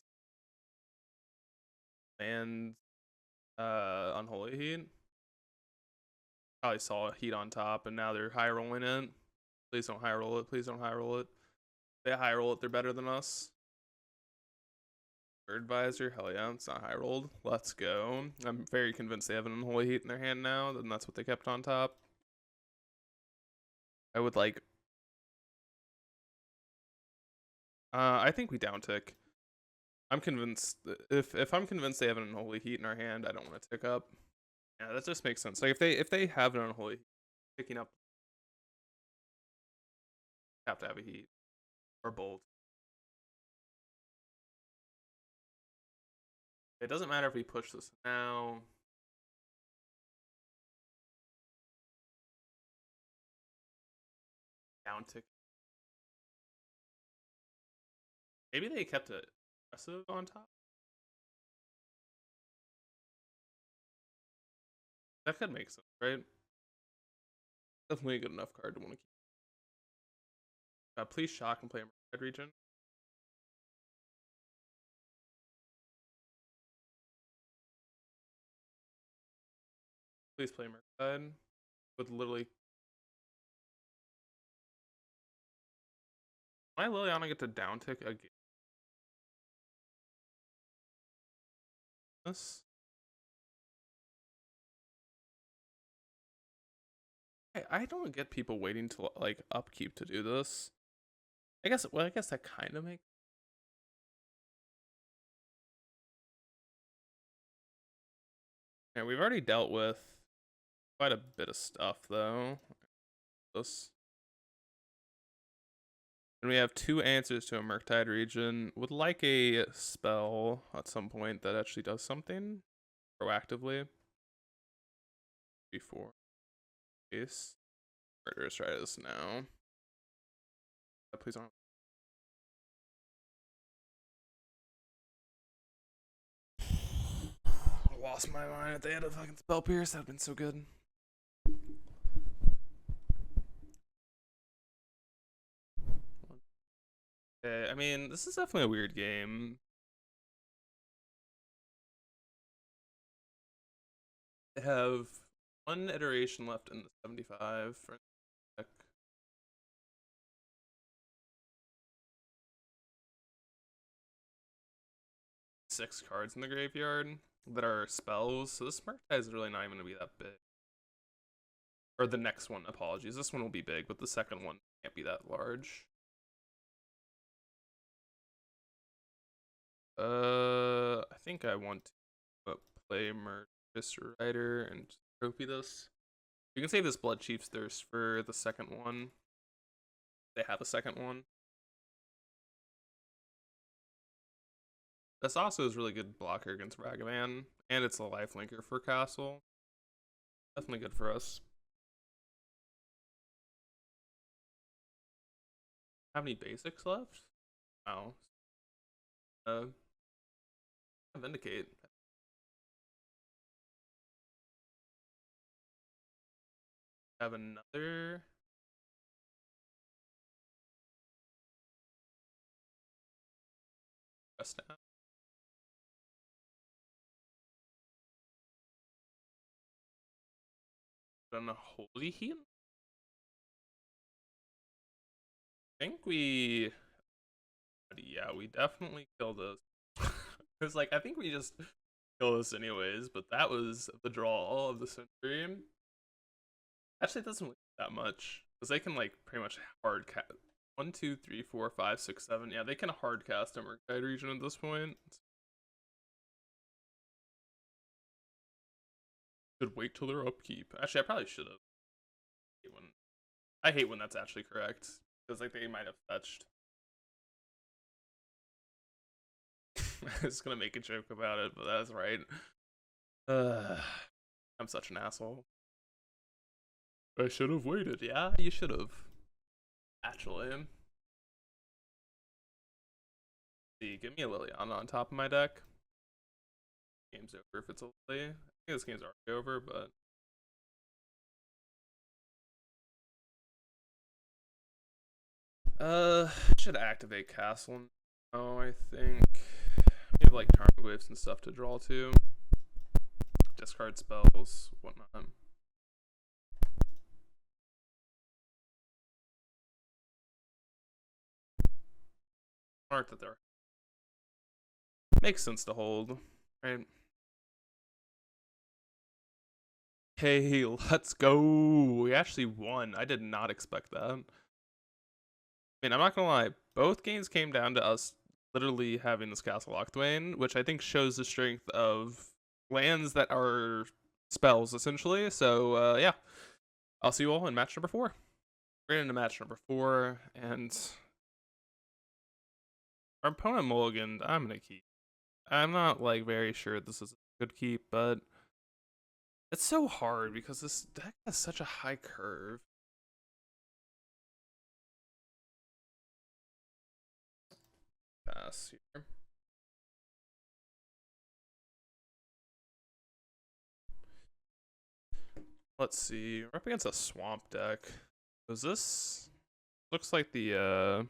Unholy Heat? Probably saw a heat on top and now they're high rolling it. Please don't high roll it. Please don't high roll it. If they high roll it, they're better than us. Bird Visor, hell yeah, it's not high rolled. Let's go. I'm very convinced they have an Unholy Heat in their hand now, and that's what they kept on top. I would like I think we down tick. I'm convinced if I'm convinced they have an unholy heat in our hand, I don't want to tick up. Yeah, that just makes sense. Like if they have an unholy heat, picking up have to have a heat or bolt. It doesn't matter if we push this now. Down tick. Maybe they kept it aggressive on top. That could make sense, right? Definitely a good enough card to want to keep. Please shock and play a Merced region. Please play Merced. With literally. My Liliana get to down tick again. This. I don't get people waiting to like upkeep to do this. I guess that kind of makes. Yeah, we've already dealt with quite a bit of stuff though. This. And we have 2 answers to a Murktide region. Would like a spell at some point that actually does something proactively. Before. Case. Murderous, try this now. Please don't. I lost my mind if they had a fucking spell pierce. That'd been so good. Okay, I mean, this is definitely a weird game. They have 1 iteration left in the 75 for deck. Six cards in the graveyard that are spells, so this Murktide is really not even going to be that big. Or the next one, apologies. This one will be big, but the second one can't be that large. I think I want to play Murderous Rider and trophy this. You can save this Blood Chief's Thirst for the second one. They have a second one. This also is really good blocker against Ragavan, and it's a lifelinker for Castle. Definitely good for us. Have any basics left? No. Vindicate. Have another. Rest now. Done a holy heal. I think we. Yeah, we definitely killed this. It's like I think we just kill this anyways, but that was the draw of the century. Actually, it doesn't really that much because they can like pretty much hard cast 1, 2, 3, 4, 5, 6, 7. Yeah, they can hard cast a Murktide region at this point. Should wait till their upkeep. Actually, I probably should have. I hate when that's actually correct because like they might have fetched. I was gonna make a joke about it, but that's right. I'm such an asshole. I should have waited. Yeah, you should have. Actually. See, give me a Liliana on top of my deck. Game's over if it's a Lily. I think this game's already over, but. Should activate Castle now, I think. We have like Tarmogoyfs and stuff to draw to. Discard spells, whatnot. Smart that they're. Makes sense to hold, right? Hey, let's go. We actually won. I did not expect that. I mean, I'm not gonna lie. both games came down to us literally having this castle Octwain, which I think shows the strength of lands that are spells, essentially. So, yeah, I'll see you all in match number 4. We're into match number 4, and our opponent mulliganed. I'm going to keep. I'm not, like, very sure this is a good keep, but it's so hard because this deck has such a high curve. Pass here. Let's see. We're up against a swamp deck. Is this looks like the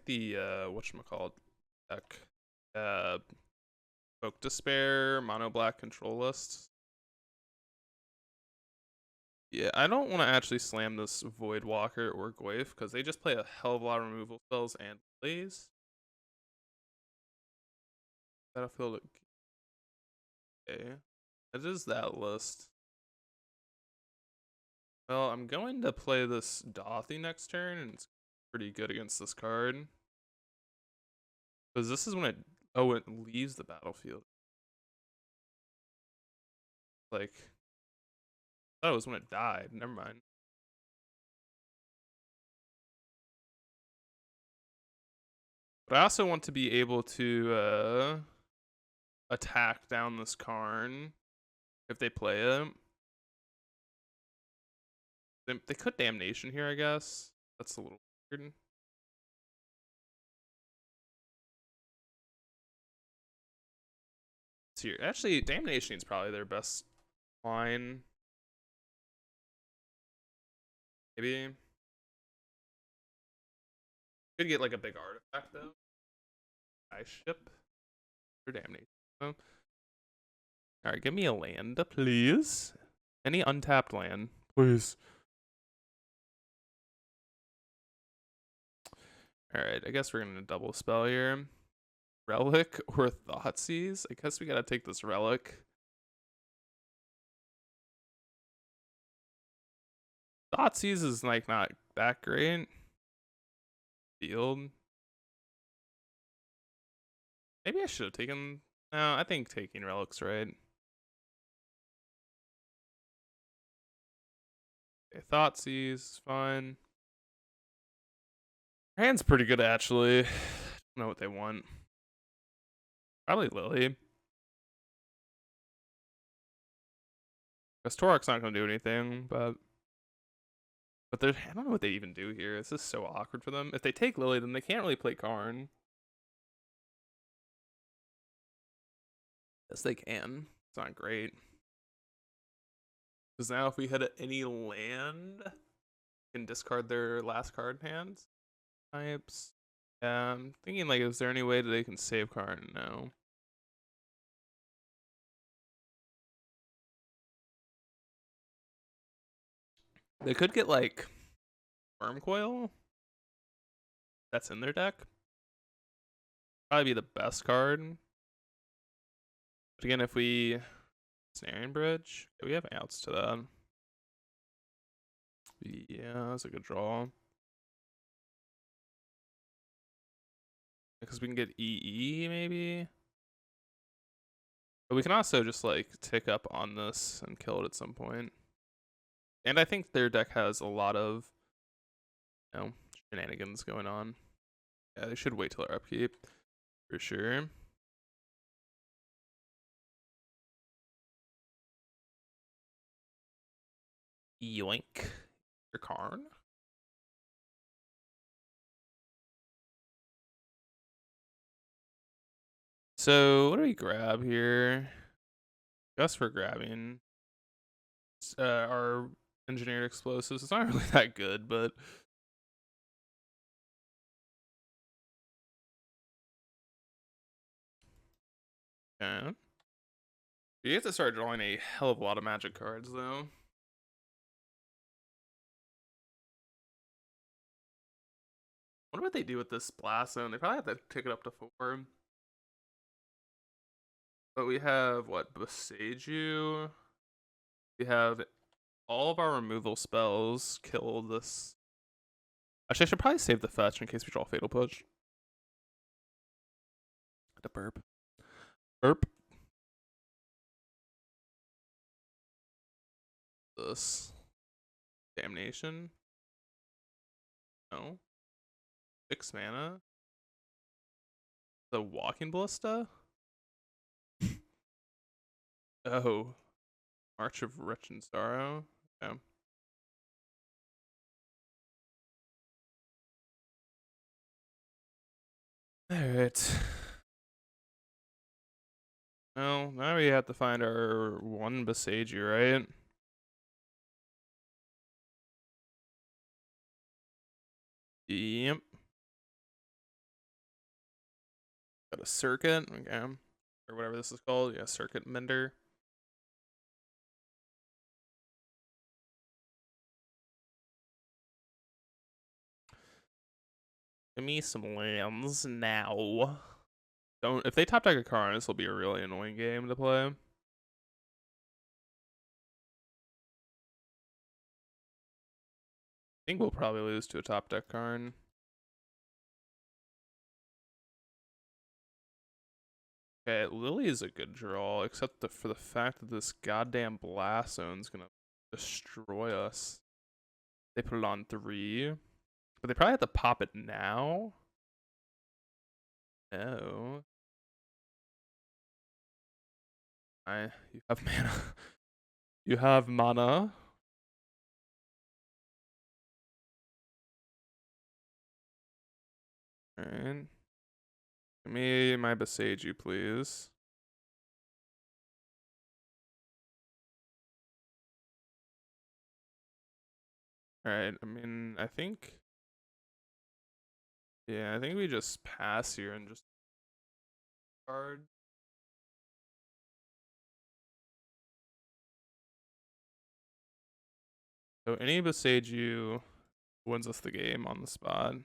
whatchamacallit deck. Folk Despair, Mono Black Control List. Yeah, I don't want to actually slam this Void Walker or Goyf because they just play a hell of a lot of removal spells and plays. Battlefield. Okay. It is that list. Well, I'm going to play this Dothy next turn, and it's pretty good against this card. Because this is when it leaves the battlefield. Like, I thought it was when it died. Never mind. But I also want to be able to attack down this Karn if they play it. They could Damnation here, I guess. That's a little weird. Here. Actually, Damnation is probably their best line. Maybe. Could get like a big artifact though. I ship for Damnation. Oh. Alright, give me a land, please. Any untapped land, please. Alright, I guess we're gonna double spell here. Relic or Thoughtseize? I guess we gotta take this Relic. Thoughtseize is like not that great. Field. Maybe I should have taken. No, I think taking Relic's right. Okay, Thoughtseize is fine. Her hand's pretty good actually. I don't know what they want. Probably Lily. Because Torok's not gonna do anything, but there's I don't know what they even do here. This is so awkward for them. If they take Lily, then they can't really play Karn. Yes, they can. It's not great. Because now if we hit any land, can discard their last card in hand. Types. I'm thinking like, is there any way that they can save Karn? No. They could get like Worm Coil. That's in their deck. Probably be the best card. But again, if we Snaring Bridge, we have outs to that. Yeah, that's a good draw. Because we can get EE maybe. But we can also just like tick up on this and kill it at some point. And I think their deck has a lot of, you know, shenanigans going on. Yeah, they should wait till their upkeep for sure. Yoink. Your Karn. So what do we grab here? Guess we're grabbing our engineered explosives. It's not really that good, but yeah. You have to start drawing a hell of a lot of magic cards though. I wonder what they do with this blast zone. They probably have to tick it up to 4. But we have what? Boseiju. We have all of our removal spells kill this Actually, I should probably save the fetch in case we draw Fatal Push. The burp. Burp. This. Damnation. No. 6 mana. The Walking Ballista? Oh. March of Wretch and Sorrow. Okay. Alright. Well, now we have to find our one Besage, right? Yep. Got a circuit, okay. Or whatever this is called. Yeah, circuit mender. Give me some lands now. Don't if they top deck a card, this will be a really annoying game to play. I think we'll probably lose to a top deck card. Okay, Lily is a good draw, except for the fact that this goddamn Blast Zone's gonna destroy us. They put it on 3. But they probably have to pop it now. No. You have mana. You have mana. Alright. Give me my Besage, please. Alright, I mean, I think... Yeah, I think we just pass here and just... Card. So any Besage wins us the game on the spot.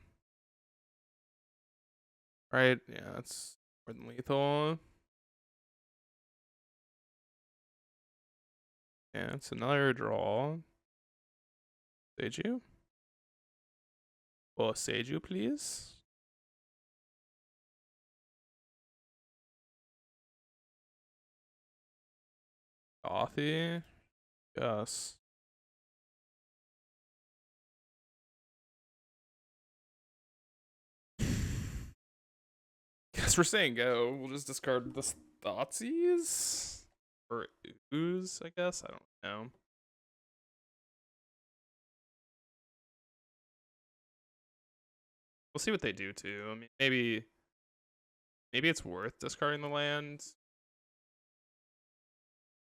Right, yeah, that's more than lethal. Yeah, it's another draw. Seiju? Well, Seiju, please. Gothy? Yes. Guess we're saying go. We'll just discard the Thoughtseize? Or Ooze, I guess? I don't know. We'll see what they do too. I mean, maybe it's worth discarding the land.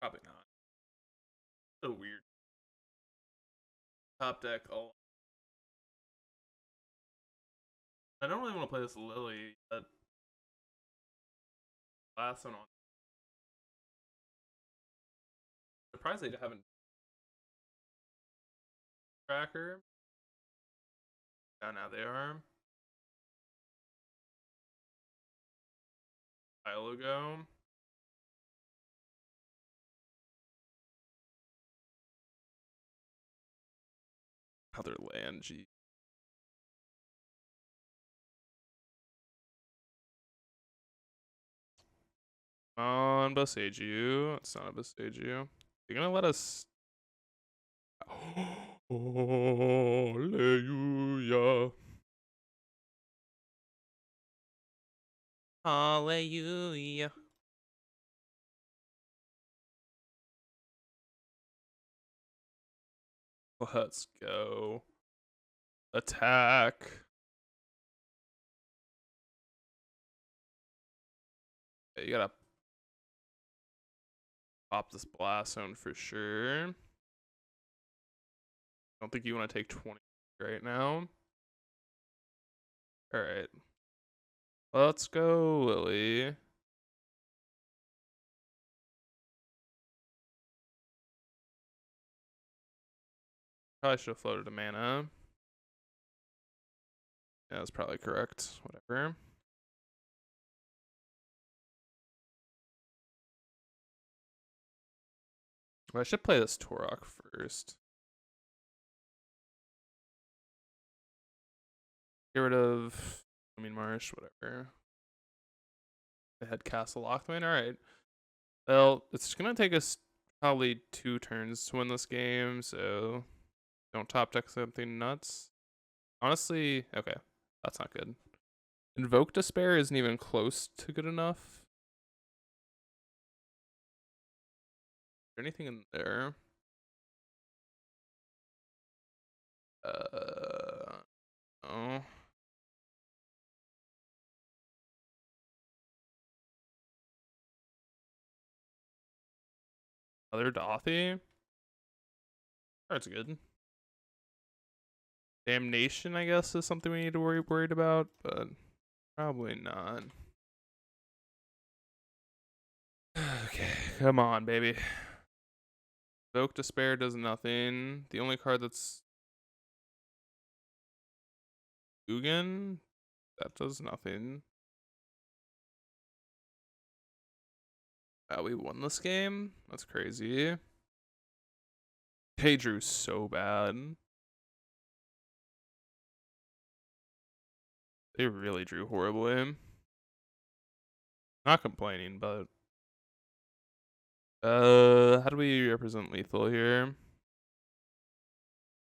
Probably not. So weird. Top deck. Oh, I don't really want to play this Lily. That last one on. Surprised they haven't tracker. Oh, now they are. A while ago. Other land, gee. On Boseiju. It's not a Boseiju. You're gonna let us. Hallelujah. Hallelujah. Let's go. Attack. Yeah, you gotta pop this Blast Zone for sure. I don't think you want to take 20 right now. Alright. Let's go, Lily. Probably should have floated a mana. Yeah, that's probably correct. Whatever. Well, I should play this Torok first. Get rid of, I mean, Marsh, whatever. I had Castle Lockman. All right. Well, it's gonna take us probably 2 turns to win this game, so don't top deck something nuts. Honestly, okay, that's not good. Invoke Despair isn't even close to good enough. Is there anything in there? Oh. Other Dothy? That's good. Damnation, I guess, is something we need to worried about, but probably not. Okay, come on, baby. Invoke Despair does nothing. The only card that's Ugin, that does nothing. Wow, we won this game? That's crazy. They drew so bad. They really drew horribly. Not complaining, but how do we represent lethal here?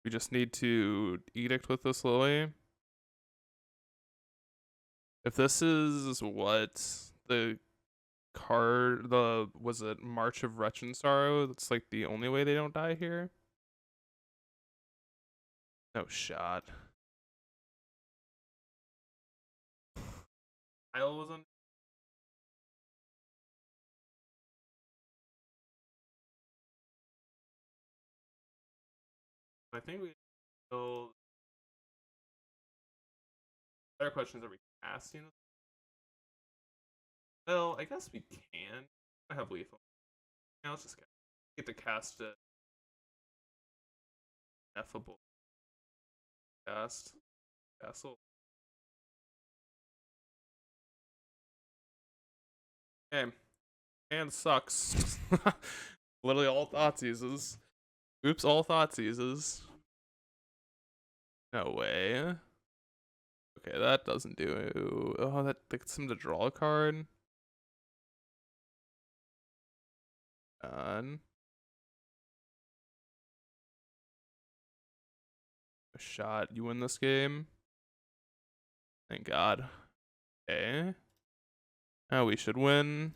We just need to edict with this Lily. If this is what the card, was it March of Wretch and Sorrow? That's like the only way they don't die here. No shot. Kyle was on. I think we still. Better questions, are we casting? Well, I guess we can. I have lethal. Yeah, let's just get to cast it. Ineffable cast. Castle. Okay. And sucks. Literally all Thoughtseize. Oops, all Thoughtseize. No way. Okay, that doesn't do. Oh, that gets him to draw a card. Done. A shot. You win this game. Thank God. Okay. Now we should win.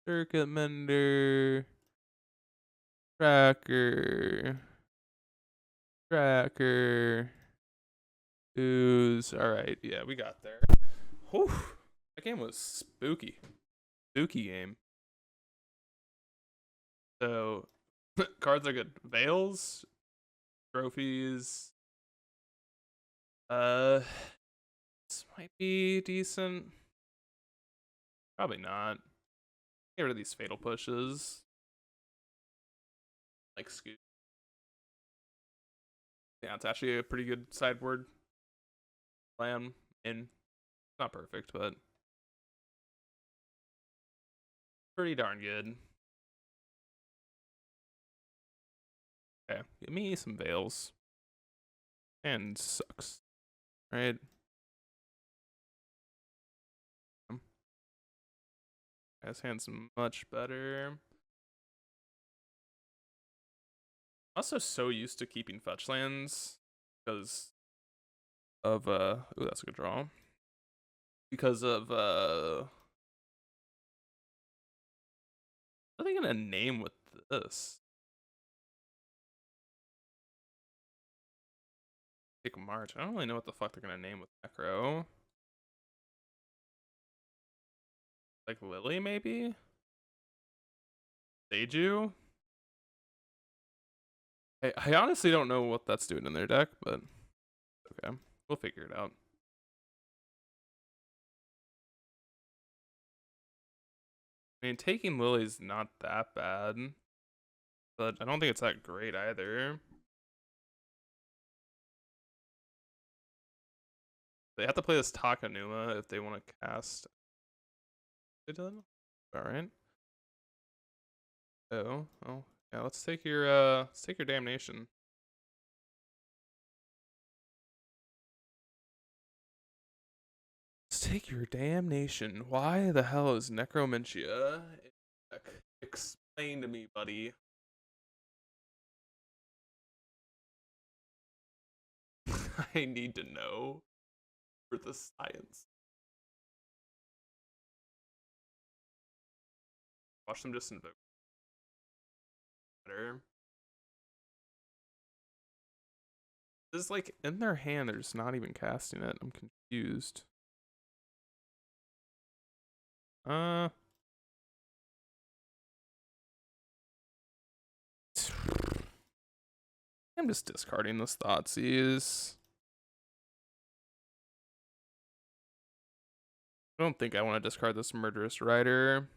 Circuit Mender. Tracker. Ooze. Alright, yeah, we got there. Whew. That game was spooky. Spooky game. So, cards are good. Veils. Trophies. This might be decent. Probably not. Get rid of these fatal pushes. Like Scoot. Yeah, it's actually a pretty good sideboard plan. In not perfect, but pretty darn good. Okay, give me some Veils. And sucks. Right? This hand's much better. Also so used to keeping fetch lands because of ooh, that's a good draw. Because of what are they gonna name with this? Take March. I don't really know what the fuck they're gonna name with Necro. Like Lily, maybe? Seiju? I honestly don't know what that's doing in their deck, but okay. We'll figure it out. I mean, taking Lily's not that bad, but I don't think it's that great either. They have to play this Takanuma if they want to cast. They done? Alright. Oh, yeah, let's take your damnation. Take your damnation. Why the hell is Necromentia? Explain to me, buddy. I need to know for the science. Watch them just invoke better. This is like in their hand, they're just not even casting it. I'm confused. I'm just discarding this Thoughtseize. I don't think I want to discard this Murderous Rider.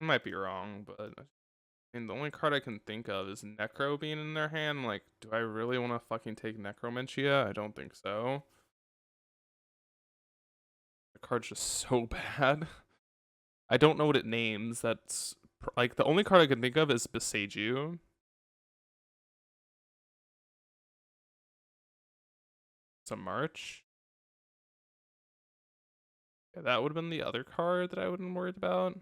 I might be wrong, but I mean, the only card I can think of is Necro being in their hand. I'm like, do I really want to fucking take Necromentia? I don't think so. The card's just so bad. I don't know what it names. That's like the only card I can think of is Besage You. It's a March. Yeah, that would have been the other card that I wouldn't worried about.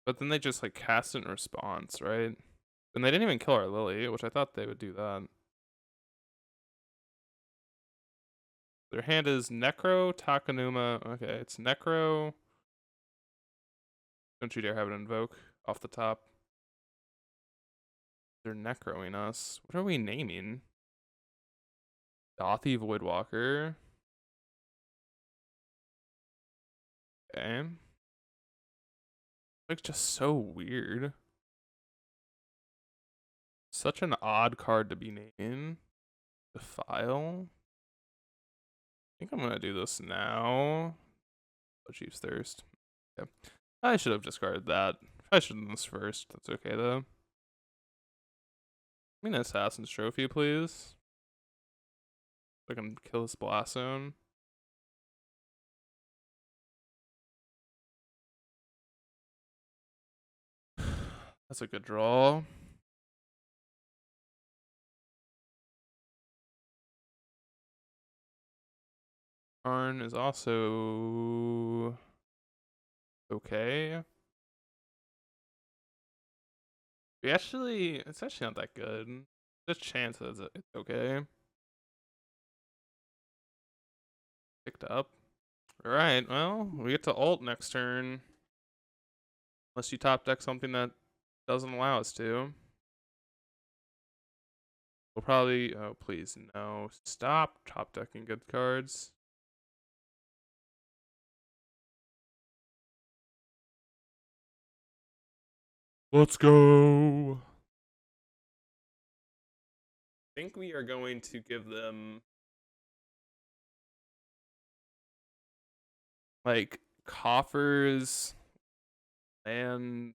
But then they just like cast it in response, right? And they didn't even kill our Lily, which I thought they would do that. Their hand is Necro, Takanuma. Okay, it's Necro. Don't you dare have it invoke off the top. They're necroing us. What are we naming? Dothy Voidwalker. Okay. Like just so weird. Such an odd card to be naming. Defile. I think I'm gonna do this now. Oh, Chief's Thirst. Okay. I should have discarded that. I should have done this first. That's okay though. Give me an Assassin's Trophy, please. So I can kill this Blast Zone. That's a good draw. Karn is also okay. It's actually not that good. There's chances it's okay. Picked up. Alright, well, we get to ult next turn. Unless you top deck something that doesn't allow us to. We'll probably, oh please, no. Stop top decking good cards. Let's go. I think we are going to give them like coffers and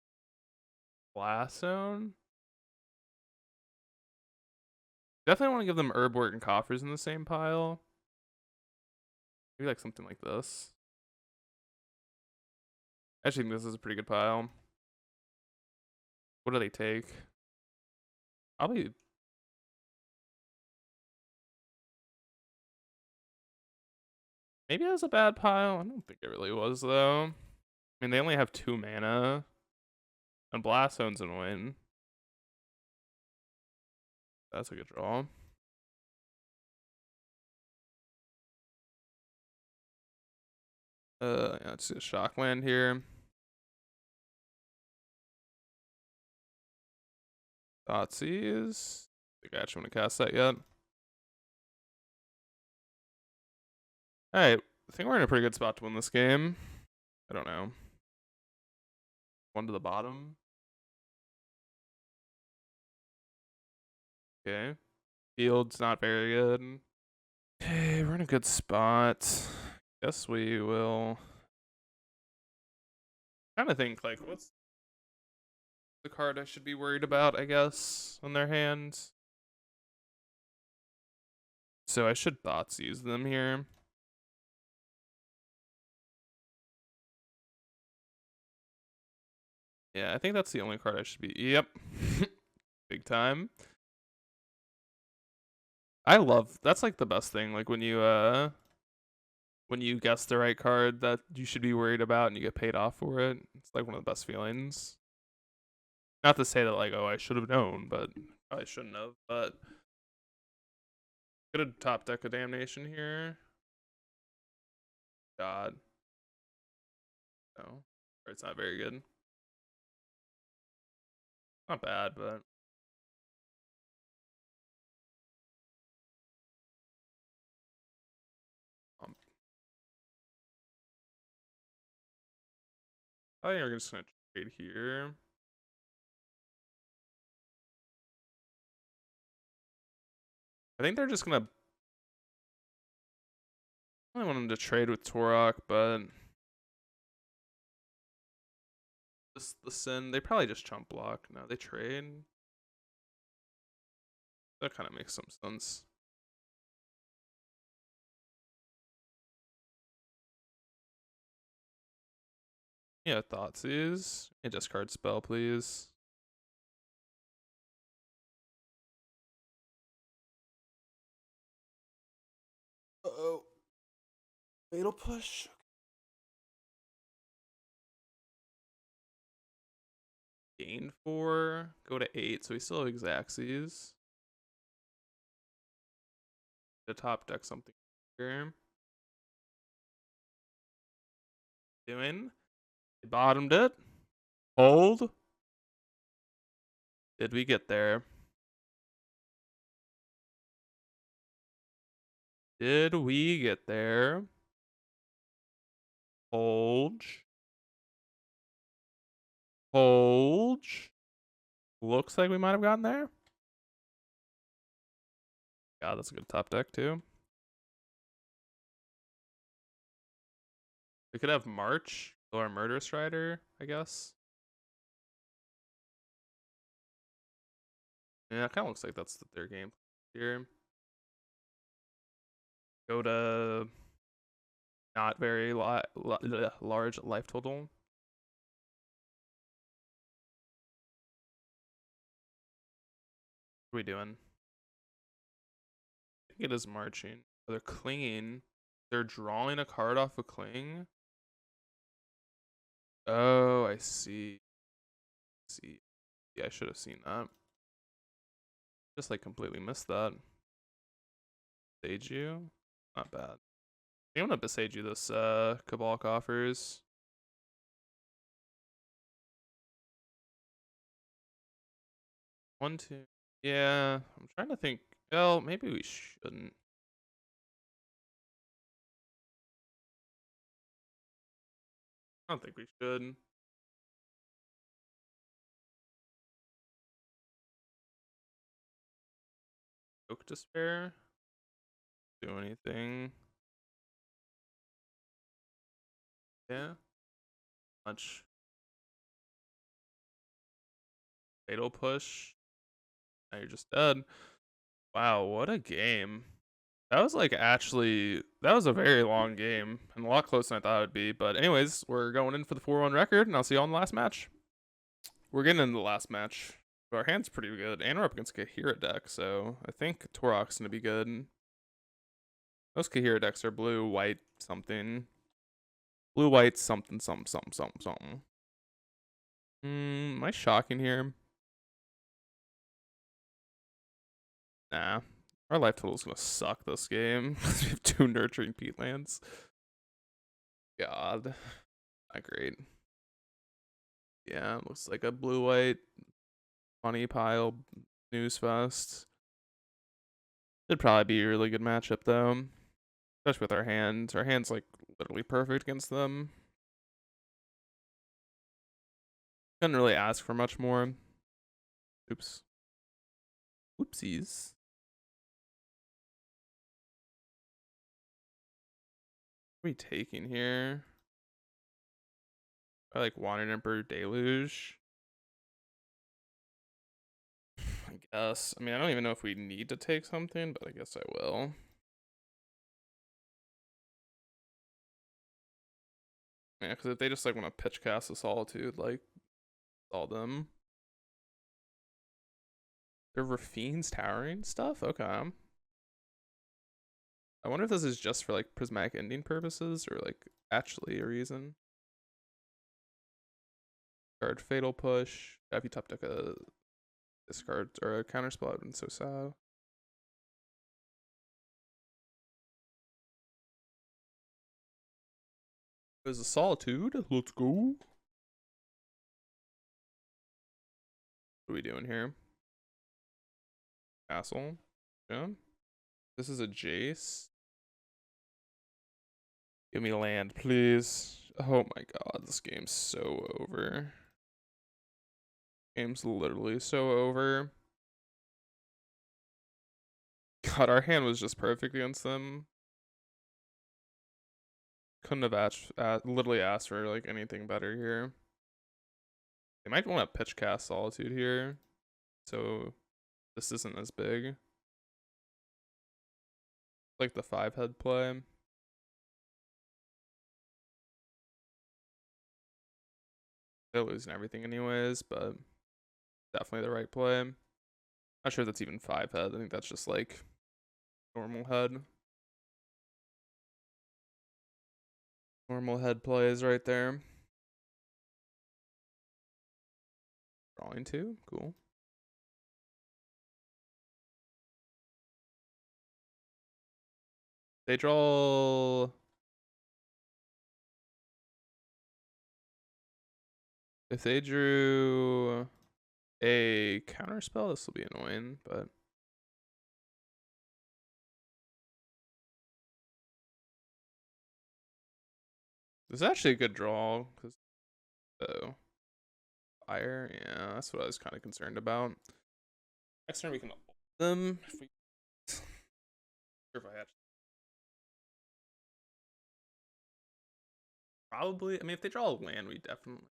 Blast Zone. Definitely want to give them Herbwort and coffers in the same pile. Maybe like something like this. I actually think this is a pretty good pile. What do they take? Probably. Maybe it was a bad pile. I don't think it really was though. I mean, they only have 2 mana. And Blast Zone's gonna win. That's a good draw. Yeah, let's do a shock land here. Thoughtseize. I think I actually want to cast that yet. Alright, I think we're in a pretty good spot to win this game. I don't know. 1 to the bottom. Okay. Field's not very good. Okay, we're in a good spot. Guess we will kind of think like, what's the card I should be worried about, I guess, on their hands. So I should Thoughtseize them here. Yeah, I think that's the only card I should be. Yep. big time. I love that's like the best thing. Like when you guess the right card that you should be worried about and you get paid off for it. It's like one of the best feelings. Not to say that like, oh, I should have known, but I shouldn't have. But could have top deck a damnation here. God. No. Or it's not very good. Not bad, but um, I think we're just gonna trade here. I think they're just gonna I want them to trade with Torok, but this the sin. They probably just chump block. No, they trade. That kind of makes some sense. Yeah, Thoughtseize. A discard spell, please. Uh-oh. Fatal push. Gain 4. Go to 8, so we still have Xaxes. The top deck something here. Doing. They bottomed it. Hold. Did we get there? Did we get there? Hold. Hold. Looks like we might have gotten there. God, that's a good top deck too. We could have March or Murderous Rider, I guess. Yeah, it kind of looks like that's their game here. Go to not very large life total. What are we doing? I think it is marching. Oh, they're clinging. They're drawing a card off a cling. Oh, I see. Yeah, I should have seen that. Just like completely missed that. Sage you? Not bad. I'm gonna besage you this Cabal Coffers. 1, 2. Yeah, I'm trying to think. Well, maybe we shouldn't. I don't think we should. Oak Despair. Do anything. Yeah. Much. Fatal push. Now you're just dead. Wow, what a game. That was like actually, that was a very long game and a lot closer than I thought it would be. But anyways, we're going in for the 4-1 record, and I'll see you on the last match. We're getting into the last match. Our hand's pretty good, and we're up against Kahira deck, so I think Torok's gonna be good. Most Kahira decks are blue, white, something. Blue, white, something, something, something, something, something. Am I shocking here? Nah. Our life total's gonna suck this game. We have 2 nurturing peatlands. God. Not great. Yeah, looks like a blue-white money pile news fest. It'd probably be a really good matchup though. Especially with our hands. Our hand's like literally perfect against them. Couldn't really ask for much more. Oops. Whoopsies. What are we taking here? I like Wandering Emperor Deluge. I guess. I mean, I don't even know if we need to take something, but I guess I will. Yeah, because if they just like want to pitch cast the Solitude, like all them. They're Rafine's towering stuff? Okay. I wonder if this is just for like prismatic ending purposes or like actually a reason. Card fatal push. If you top deck a discard or a counter spell, I've been so sad. There's a solitude. Let's go. What are we doing here? Castle. Yeah. This is a Jace. Give me land, please. Oh my god, this game's so over. Game's literally so over. God, our hand was just perfect against them. Couldn't have literally asked for like anything better here. They might want to pitch cast Solitude here, so this isn't as big. Like the 5-head play. They're losing everything anyways, but definitely the right play. Not sure if that's even 5-head. I think that's just like normal head. Normal head plays right there. Drawing 2, cool. They draw. If they drew a counter spell, this will be annoying, but this is actually a good draw because fire. Yeah, that's what I was kind of concerned about. Next turn we can ult them if we. If I had probably. I mean, if they draw a land, we definitely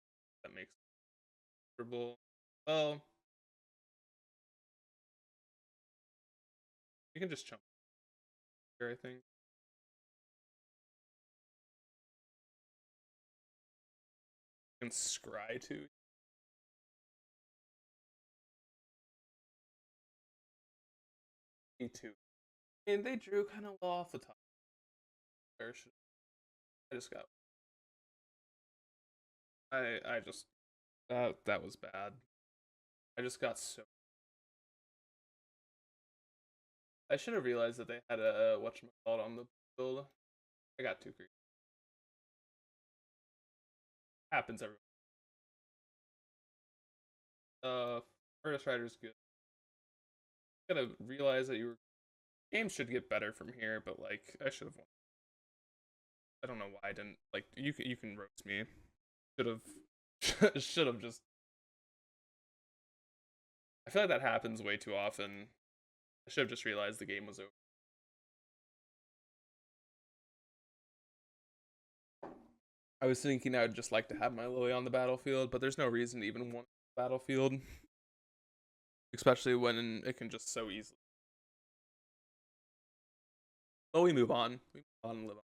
that makes it comfortable. Well, we can just jump here. I think. We can scry too. E2. And they drew kind of low off the top. I just got. I just that was bad. I just got so. I should have realized that they had a whatchamacallit on the build. I got too greedy. Happens every. First Rider's good. Gotta realize that your game should get better from here, but like I should have won. I don't know why I didn't like you can roast me. Should have should have just. I feel like that happens way too often. I should have just realized the game was over. I was thinking I would just like to have my Lily on the battlefield, but there's no reason to even want the battlefield, especially when it can just so easily. Well, we move on. We move on and live on.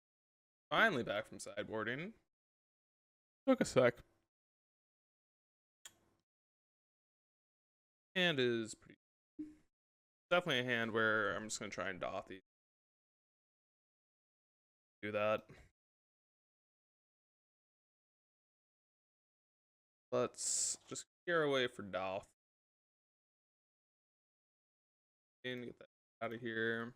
Finally back from sideboarding. Took a sec. Hand is pretty. Definitely a hand where I'm just gonna try and Dothy. Do that. Let's just gear away for Doth. And get that out of here.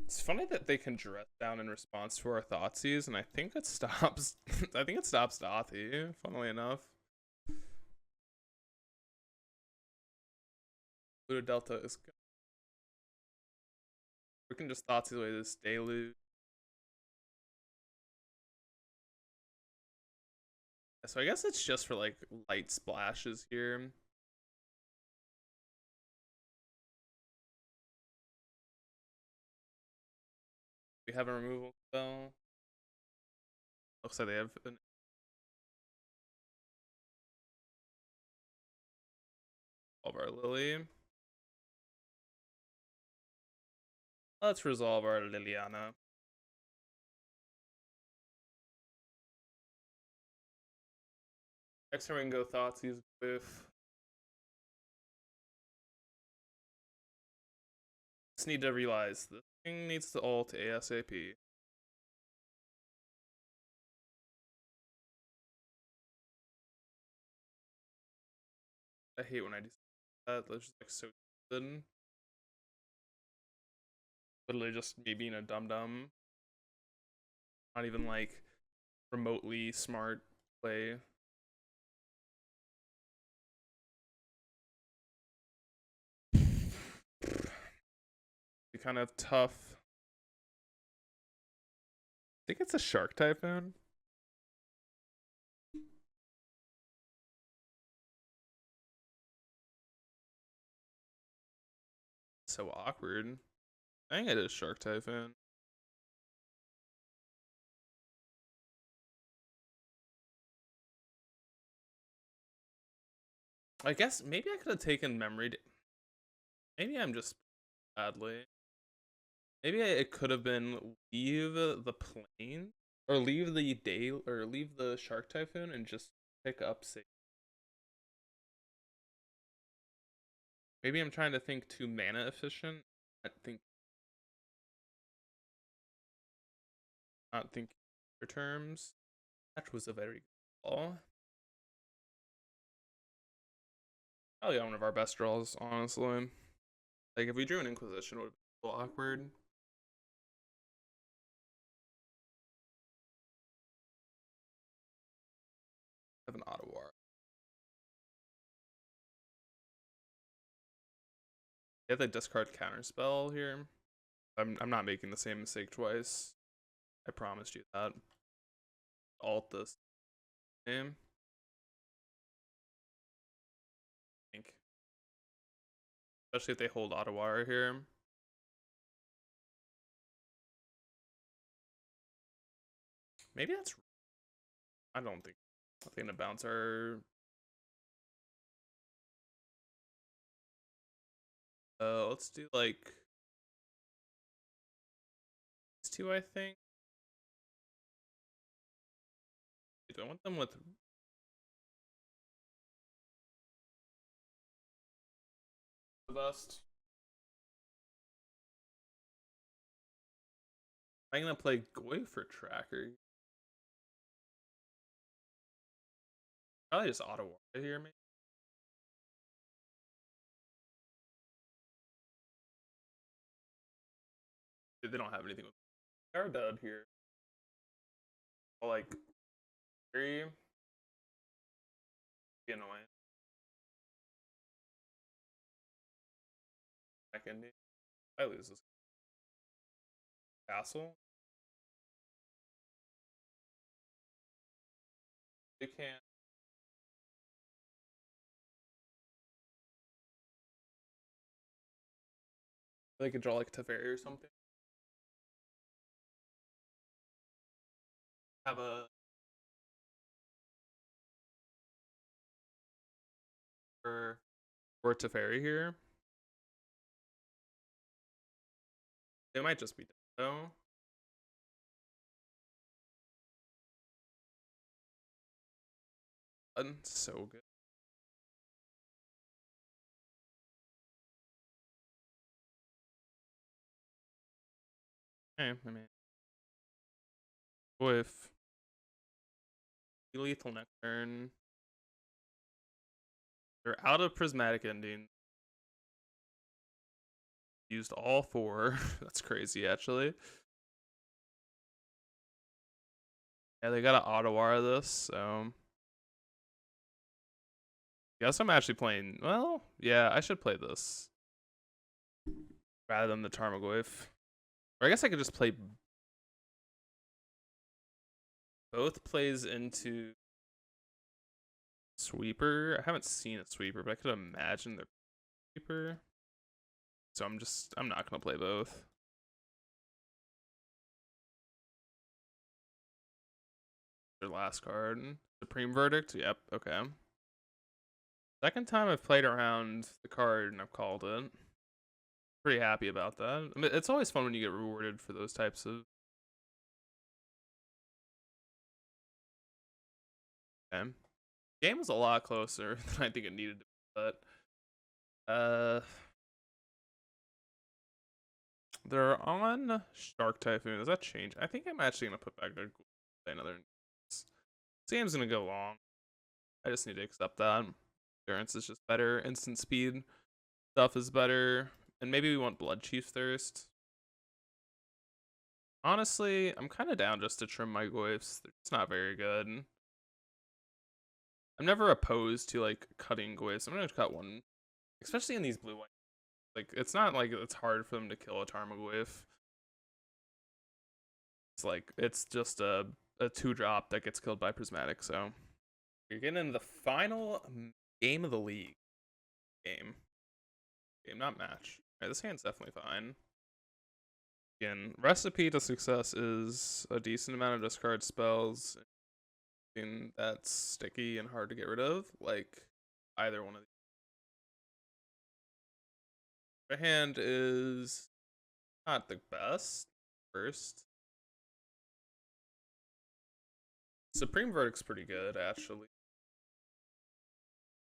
It's funny that they can dress down in response to our Thoughtseize, and I think it stops. I think it stops Dothy. Funnily enough, Luda Delta is good. We can just Thoughtseize away this Deluge. So I guess it's just for like light splashes here. We have a removal spell. Looks like they have an. Of our Lily. Let's resolve our Liliana. Next time we can go Thoughtseize with. Just need to realize this thing needs to ult ASAP. I hate when I do that. That's just like so good. Literally just me being a dum dum. Not even like remotely smart play. Be kind of tough. I think it's a Shark Typhoon. So awkward. I think it is Shark Typhoon. I guess maybe I could have taken memory. Maybe I'm just badly. Maybe it could have been leave the plane or leave the day or leave the Shark Typhoon and just pick up safe. Maybe I'm trying to think too mana efficient. I think not thinking for terms. That was a very good call. Probably one of our best draws, honestly. Like if we drew an Inquisition, it would be a little awkward. I have an Ottawa. I have the discard counterspell here. I'm not making the same mistake twice. I promised you that. Alt this game. I think. Especially if they hold Ottawa here. Maybe that's. I don't think. I think the bounce our. Let's do like. These two, I think. Do I want them with. The best. I'm gonna play Goy for Tracker. Probably just Ottawa here, maybe. They don't have anything with. They're dead here. Like very annoying. Second, I lose this castle. They can't. They could draw like Teferi or something. Have a or Teferi here. They might just be dead though. So good. Okay, I mean, with lethal next turn, they're out of prismatic ending. Used all four. That's crazy, actually. Yeah, they got to Ottawa this, so. Guess I'm actually playing. Well, yeah, I should play this rather than the Tarmogoyf. Or I guess I could just play both plays into Sweeper. I haven't seen a Sweeper, but I could imagine the Sweeper. So I'm not gonna play both. Their last card. Supreme Verdict? Yep, okay. Second time I've played around the card and I've called it. Pretty happy about that. I mean, it's always fun when you get rewarded for those types of. Okay. Game was a lot closer than I think it needed to be, but they're on Shark Typhoon. Does that change? I think I'm actually gonna put back their another. This game's gonna go long. I just need to accept that. Endurance is just better. Instant speed stuff is better. And maybe we want Blood Chief Thirst. Honestly, I'm kind of down just to trim my Goyfs. It's not very good. I'm never opposed to like cutting Goyfs. I'm gonna cut one, especially in these blue ones. Like it's not like it's hard for them to kill a Tarmogoyf. It's like it's just a 2-drop that gets killed by Prismatic. So you're getting into the final game of the league. Game, not match. All right, this hand's definitely fine. Again, recipe to success is a decent amount of discard spells. That's sticky and hard to get rid of, like either one of these. The hand is not the best. First, Supreme Verdict's pretty good, actually.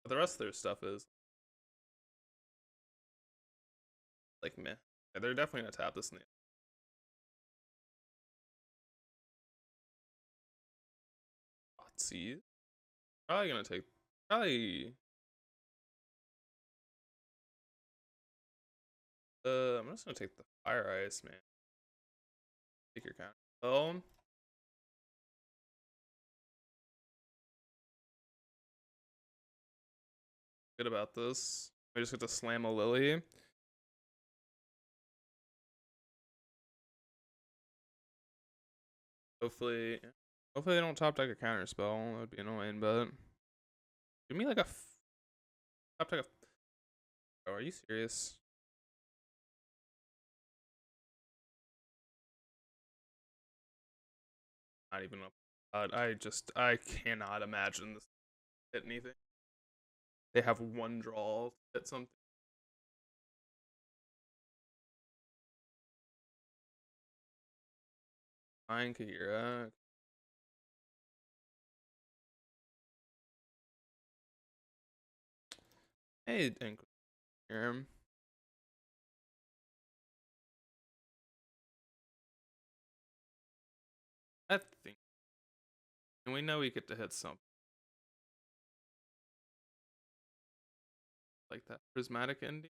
But the rest of their stuff is like meh. Yeah, they're definitely gonna tap this in the see. Probably gonna take probably I'm just gonna take the Fire Ice, man. Take your count. Oh, good about this. We just get to slam a Lily. Hopefully they don't top deck a counter spell. That would be annoying, but give me like a top deck. Oh, are you serious? Not even up. I cannot imagine this hit anything. They have one draw at something. Fine, Kahira. Hey, Inquisitor. I think. And we know we get to hit something. Like that prismatic ending.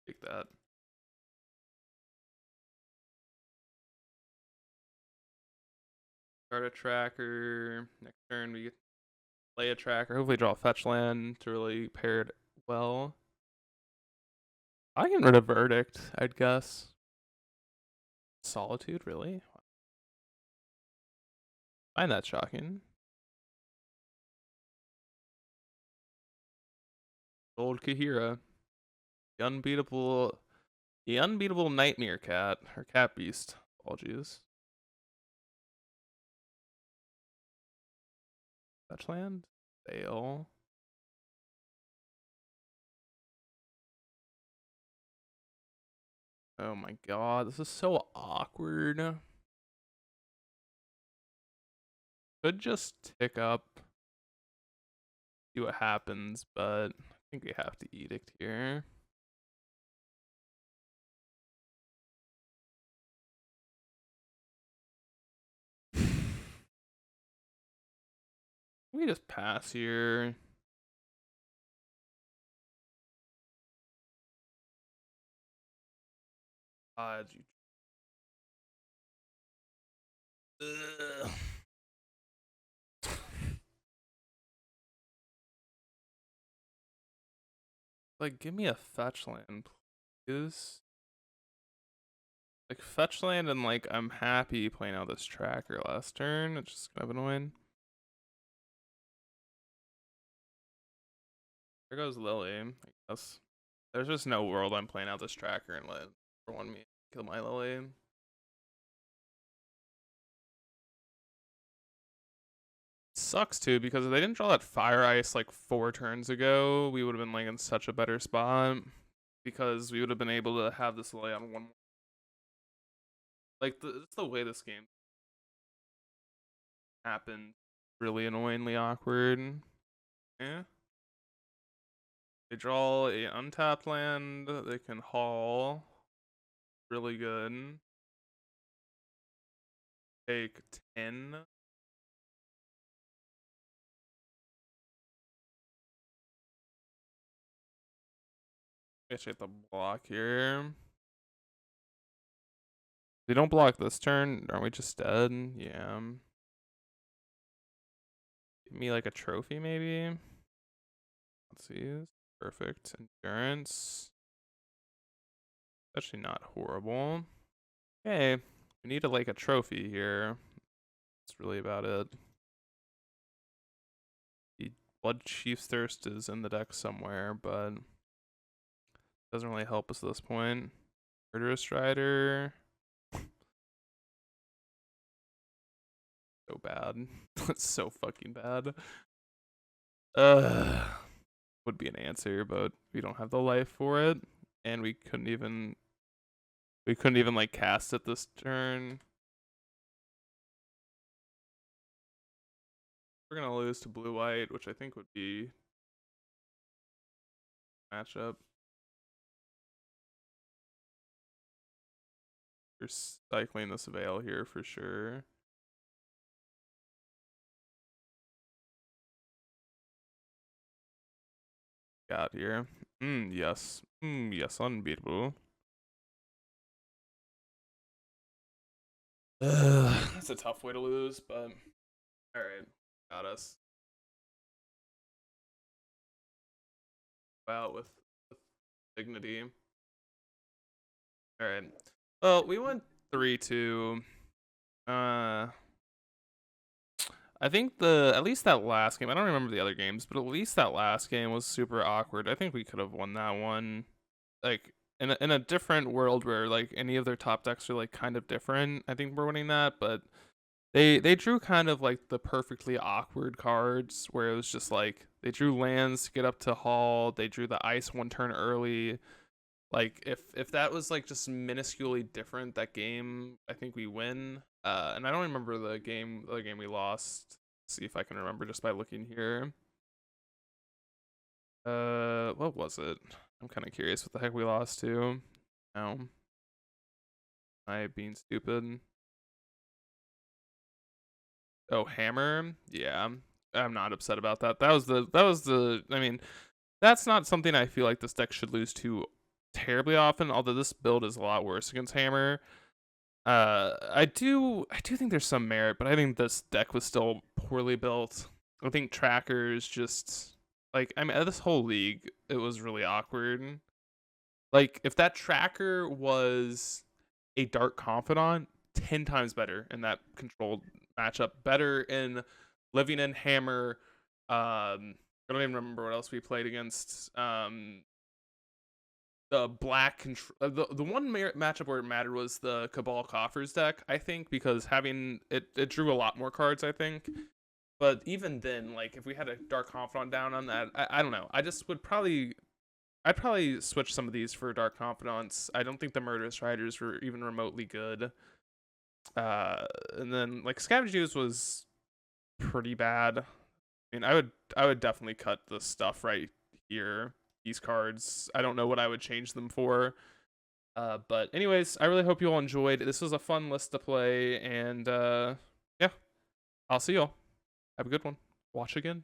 Take that. Start a tracker. Next turn we play a tracker. Hopefully draw a fetch land to really pair it well. I can rid of Verdict, I'd guess. Solitude, really? Find that shocking. Old Kahira. The unbeatable nightmare cat. Or cat beast. Apologies. Fetch land? Fail. Oh my god, this is so awkward. Could just tick up. See what happens, but I think we have to edict here. We just pass here. Ugh. Like, give me a fetch land, please. Like, fetch land and, like, I'm happy playing out this tracker last turn. It's just kind of annoying. There goes Lily, I guess. There's just no world I'm playing out this tracker and let one me kill my Lily. Sucks too, because if they didn't draw that Fire Ice like 4 turns ago, we would have been like in such a better spot. Because we would have been able to have this Lily on one. Like, it's the way this game. happened. Really annoyingly awkward. Yeah. They draw a untapped land. They can haul. Really good. Take 10. Guess you have to block here. They don't block this turn. Aren't we just dead? Yeah. Give me like a trophy, maybe. Let's see. Perfect. Endurance. Actually, not horrible. Okay. We need like a trophy here. That's really about it. The Blood Chief's Thirst is in the deck somewhere, but doesn't really help us at this point. Murderous Strider. So bad. That's so fucking bad. Would be an answer, but we don't have the life for it, and we couldn't even like cast it this turn. We're gonna lose to blue white, which I think would be matchup. We're cycling this Veil here for sure. Got here. Yes. Yes, unbeatable. That's a tough way to lose, but alright. Got us. Wow, with dignity. Alright. Well, we went 3-2. I think at least that last game, I don't remember the other games, but at least that last game was super awkward. I think we could have won that one. Like in a different world where like any of their top decks are like kind of different, I think we're winning that, but they drew kind of like the perfectly awkward cards where it was just like they drew lands to get up to haul, they drew the ice one turn early. Like if that was like just minusculely different that game, I think we win. And I don't remember the other game we lost. Let's see if I can remember just by looking here. What was it? I'm kind of curious what the heck we lost to. No. Am I being stupid? Oh, Hammer? Yeah. I'm not upset about that. That was the I mean, that's not something I feel like this deck should lose to terribly often, although this build is a lot worse against Hammer. I do think there's some merit, but I think this deck was still poorly built. I think trackers just like I mean this whole league it was really awkward. Like if that tracker was a Dark Confidant, 10 times better in that controlled matchup. Better in Living in Hammer. I don't even remember what else we played against. The black control. The one matchup where it mattered was the Cabal Coffers deck, I think, because having it drew a lot more cards, I think. But even then, like if we had a Dark Confidant down on that, I don't know. I just would I'd probably switch some of these for Dark Confidants. I don't think the Murderous Riders were even remotely good. And then like Scavenge Ooze was pretty bad. I mean, I would definitely cut the stuff right here. These cards, I don't know what I would change them for. But anyways, I really hope you all enjoyed. This was a fun list to play, and yeah, I'll see y'all. Have a good one. Watch again.